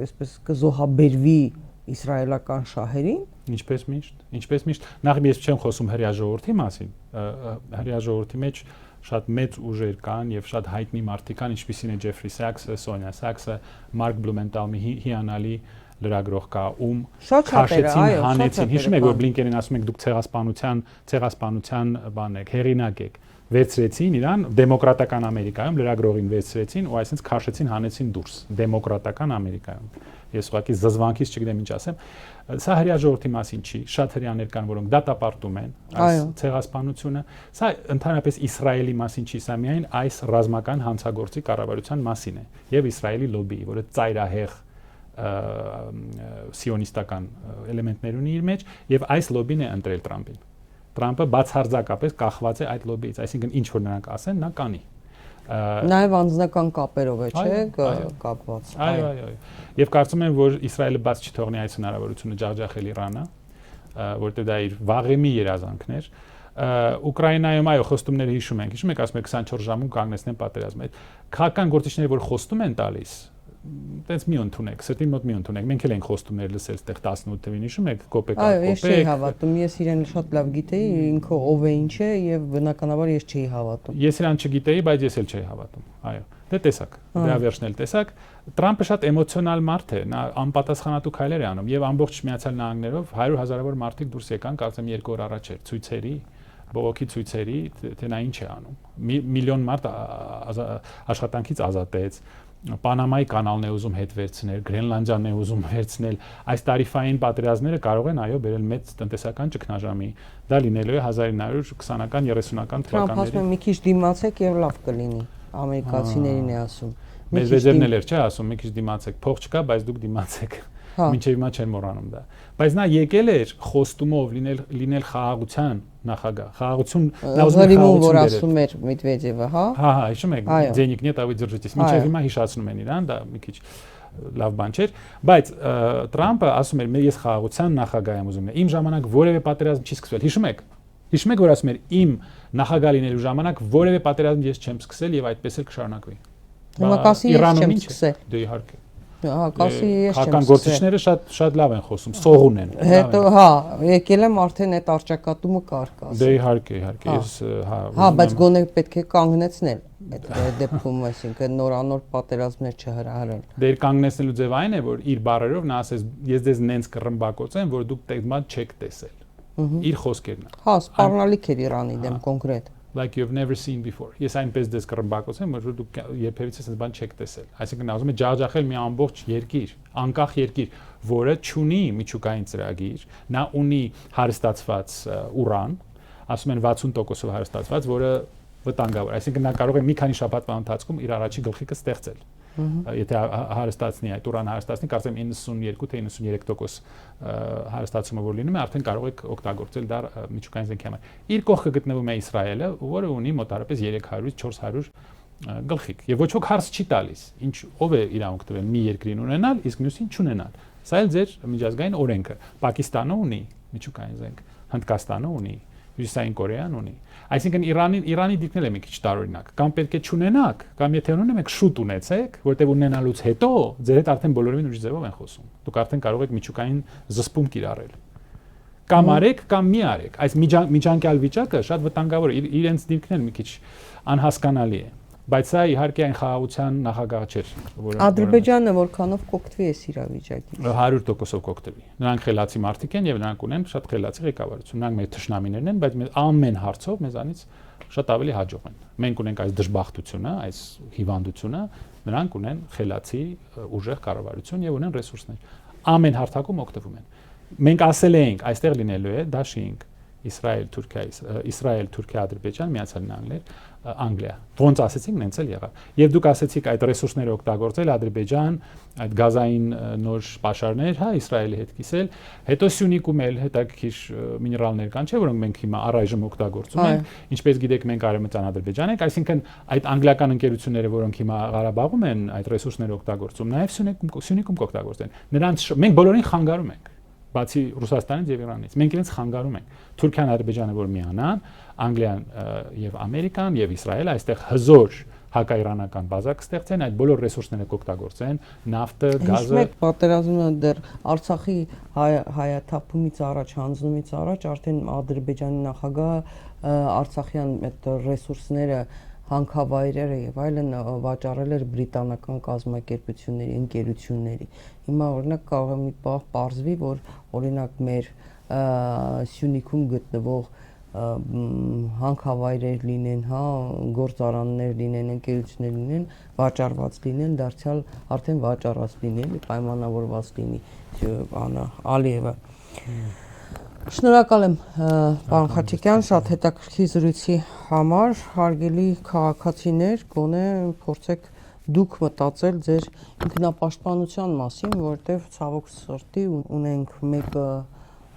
այսպես կզոհաբերվի իսրայելական շահերին։ Ինչպես միշտ, նախ ես չեմ խոսում հրեա ժողովրդի մասին, հրեա ժողովրդի մեջ շատ մեծ ուժեր կան եւ շատ հայտնի մարդիկ կան, ինչպիսին է Ջեֆրի Սաքսը, Սոնյա Սաքսը, Մարկ Բլումենտալի հիանալի լրագրող կա, ում քաշեցին, հանեցին։ Հիշում եք, որ Բլինկենին ասում եք դուք ցեղասպանության բան եք, հեղինակ եք, վերցրեցին իրան դեմոկրատական Ամերիկայում լրագրողին վերցրեցին ու այսինքն քաշեցին, հանեցին դուրս դեմոկրատական Ամերիկայում։ Ես ուղղակի զզվանքից չգիտեմ ինչ ասեմ, սա հրեա ժողովրդի մասին չի, շատ հրեաներ կան, որոնք դատապարտում են այս ցեղասպանությունը, սա ընդհանրապես Իսրայելի մասին չի, սա միայն այս ռազմական հանցագործի կառավարության մասին է եւ Իսրայելի լոբբի, որը ծայրահեղ սիոնիստական էլեմենտներ ունի իր մեջ եւ այս լոբբին է ընտրել Թրամփին։ Թրամփը բացարձակապես կախված է այդ լոբբից, այսինքն ինչ որ նրանք ասեն, նա կանի։ Նաև անձնական կապերով է, չէ՞, կապված։ Այո։ Եվ կարծում եմ, որ Իսրայելը բաց չթողնի այս հնարավորությունը ջախջախել Իրանը, որտեղ դա իր վաղեմի երազանքն էր։ Ուկրաինայում այո, խոստումները հիշում եք, ասում եք 24 ժամում կանգնեցնեն պատերազմը։ Քաղաքական գործիչները, որ խոստում են տալիս, տենց մի ընդունեք, սրտի մոտ մի ընդունեք։ Մենք էլ ենք խոստումներ լսել այդտեղ 18 թվին, հիշում եք, կոպեկ։ Այո, ես չէի հավատում, ես իրեն շատ լավ գիտեի, ինքը ով է, ինչ է եւ բնականաբար ես չէի հավատում։ Ես իրան չգիտեի, բայց ես էլ չէի հավատում։ Այո։ Դե տեսակ, վերջն էլ տեսակ, Թրամփը շատ էմոցիոնալ մարդ է, նա անպատասխանատու քայլեր է անում եւ ամբողջ Միացյալ Նահանգներով 100 հազարավոր մարդիկ դուրս եկան, կարծեմ 2 օր առաջ էր ցույցերի, բողոքի ցույցերի, թե նա ինչ է անում։ Միլիոն մարդ աշխատանքից ազատեց, Պանամայի կանալն է ուզում հետ վերցնել, Գրենլանդիան է ուզում վերցնել, այս տարիֆային պատերազմները կարող են այո բերել մեծ տնտեսական ճգնաժամի։ Դա լինելու է 1920-ական, 30-ական թվականների։ Թրամփը ասում է մի քիչ դիմացեք եւ լավ կլինի։ Ամերիկացիներին է ասում։ Մեդվեդևն էլ էր, չէ, ասում մի քիչ դիմացեք, փող չկա, բայց դուք դիմացեք։ Մինչև հիմա չեն մոռանում դա։ Բայց նա եկել էր խոստումով լինել խաղաղության նախագահ։ Խաղաղություն, նա ուզում է խաղաղություն որ ասում էր Մեդվեդևը, հա։ Հա, հիշում եք, Ձենիկ нет, а вы держитесь։ Մինչև հիմա հիշացնում են իրան, դա մի քիչ լավ բան չէր, բայց Թրամփը ասում էր, ես խաղաղության նախագահ եմ ուզում։ Իմ ժամանակ որևէ պատերազմ չի սկսվել։ Հիշում եք, որ ասում էր, իմ նախագահ լինելու ժամանակ որևէ պատերազմ ես չեմ սկսել եւ այդպես էլ կշարունակվի։ Հիմա կասի ես չեմ սկսել։ Դե իհարկե։ Հա, կասի ես չեմ սկսել։ Հական գործիչները շատ լավ են խոսում, սողուն են։ Հետո, հա, եկել եմ արդեն այդ արճակատումը կար կասի։ Դե իհարկե, ես հա, բայց գոնե պետք է կանգնեցնել այդ դեպքում, այսինքն նորանոր պատերազմներ չհրահրել։ Դե իր կանգնեցնելու ձև այն է, որ իր բառերով նա ասես, ես դες նենց կռմբակոծեմ, որ դուք դեզման չեք տեսել։ Իր խոսքերն են։ Հա, սպառնալիք էր Իրանի դեմ կոնկրետ։ Like you've never seen before։ Ես այնպես դες կռմբակոծեմ, որ դուք երբևիցե այս բան չեք տեսել։ Այսինքն նա ուզում է ջախջախել մի ամբողջ երկիր, անկախ երկիր, որը չունի միջուկային ծրագիր, նա ունի հարստացված ուրան, ասում են 60%-ով հարստացված, որը վտանգավոր։ Այսինքն նա կարող է մի քանի շաբաթվա ընթացքում իր առաջի գլխիկը ստեղծել։ Եթե հարստացնի այդ ուրան հարստացնի, կարծեմ 92 թե 93% հարստացումը որ լինում է, արդեն կարող եք օգտագործել դա միջուկային զենքի համար։ Իր կողքը գտնվում է Իսրայելը, որը ունի մոտավորապես 300-ից 400 գլխիկ եւ ոչ ոք հարց չի տալիս ինչ ով է իրավունք տվել մի երկրին ունենալ իսկ մյուսին չունենալ սա էլ ձեր միջազգային օրենքը Պակիստանը ունի միջուկային զենք Հնդկաստանը ունի Հյուսիսային Կորեան ունի այսինքն Իրանի դիպնել է մի քիչ տարօրինակ կամ պետք է չունենաք կամ եթե ունենում եք շուտ ունեցեք որտեղ ունենալուց հետո ձեր հետ արդեն բոլորովին ուրիշ ձևով են խոսում դուք արդեն կարող եք միջուկային զսպում կիրառել կամ արեք կամ մի արեք այս միջանկյալ վիճակը շատ վտանգավոր է իրենց դիրքն մի քիչ անհասկանալի է բայց սա իհարկե այն խաղաղության նախագահ չէր որը Ադրբեջանը որքանով կօգտվի այս իրավիճակից 100%-ով կօգտվի նրանք խելացի մարդիկ են եւ նրանք ունեն շատ խելացի ղեկավարություն նրանք մեր թշնամիներն են բայց մեր ամեն հարցով մեզանից շատ ավելի հաջող են մենք ունենք այս դժբախտությունը այս հիվանդությունը նրանք ունեն խելացի ուժեղ կառավարություն եւ ունեն ռեսուրսներ ամեն հարթակում օգտվում են մենք ասել էինք այստեղ լինելու է դաշինք Իսրայել, Թուրքիա, Ադրբեջան, Միացյալ Նահանգներ, Անգլիա։ Ոնց ասեցինք, նենց էլ եղավ։ Եվ դուք ասեցիք այդ ռեսուրսները օգտագործել Ադրբեջան, այդ գազային նոր պաշարներ, հա, Իսրայելի հետ կիսել, հետո Սյունիքում էլ հետաքրքիր միներալներ կան, չէ՞, որոնք մենք հիմա առայժմ օգտագործում ենք, ինչպես գիտեք, մենք Արևմտյան Ադրբեջան ենք, այսինքն այդ անգլիական ընկերությունները, որոնք հիմա Ղարաբաղում են այդ ռեսուրսները օգտագործում, նաև Սյունիքում կօգտագործեն։ Նրանց մենք բոլորին խանգարում ենք բացի Ռուսաստանից եւ Իրանից մենք իրենց խանգարում ենք Թուրքիան Ադրբեջանը որ միանան Անգլիան եւ Ամերիկան եւ Իսրայելը այստեղ հզոր հակաիրանական բազա կստեղծեն այդ բոլոր ռեսուրսները կօգտագործեն նավթը գազը Մեկ պատերազմը դեռ Արցախի հայաթափումից առաջ հանձնումից առաջ արդեն Ադրբեջանի նախագահը Արցախյան այդ ռեսուրսները հանքավայրերը եւ այլն վաճառել էր բրիտանական կազմակերպությունների, ընկերությունների։ Հիմա օրինակ կարող է մի պահ պարզվի, որ օրինակ մեր Սյունիքում գտնվող հանքավայրեր լինեն, հա, գործարաններ լինեն, ընկերություններ լինեն, վաճառված լինեն, դարձյալ արդեն վաճառված լինեն, պայմանավորված լինի Ալիևը։ Շնորհակալ եմ պարոն Խաչիկյան, շատ հետաքրքիր զրույցի համար, հարգելի քաղաքացիներ, գոնե փորձեք դուք մտածել ձեր ինքնապաշտպանության մասին, որտեղ ցավոք սրտի ունենք մեկը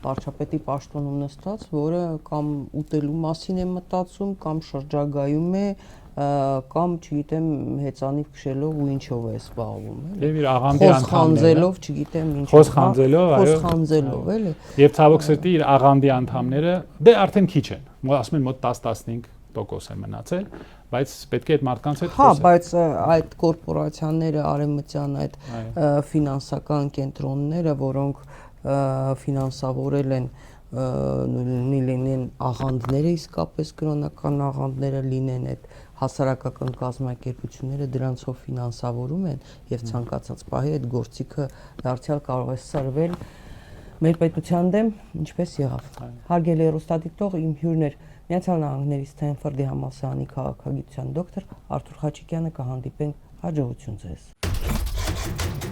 վարչապետի պաշտոնում նստած, որը կամ ուտելու մասին է մտածում, կամ շրջագայում է, կամ չգիտեմ հեծանիվ քշելով ու ինչով է զբաղվում, էլի։ Եվ իր աղանդի անդամները, չգիտեմ ինչով, խոսխանձելով, էլի։ Եվ ցավոք սրտի իր աղանդի անդամները դե արդեն քիչ են, ասում են մոտ 10-15% են մնացել, բայց պետք է այդ մարդկանց հետ խոսել։ Հա, խոսել։ բայց այդ կորպորացիաները, արևմտյան այդ ֆինանսական կենտրոնները, որոնք ֆինանսավորել են լինեն աղանդները իսկապես կրոնական աղանդները լինեն այդ հասարակական կազմակերպությունները դրանցով ֆինանսավորում են եւ ցանկացած պահի այդ գործիքը դարձյալ կարող է սրվել մեր պետության դեմ ինչպես եղավ հարգելի հեռուստադիտող իմ հյուրն էր Միացյալ Նահանգների Սթենֆորդի համալսարանի քաղաքագիտության դոկտոր Արթուր Խաչիկյանը կհանդիպենք հաջողություն ձեզ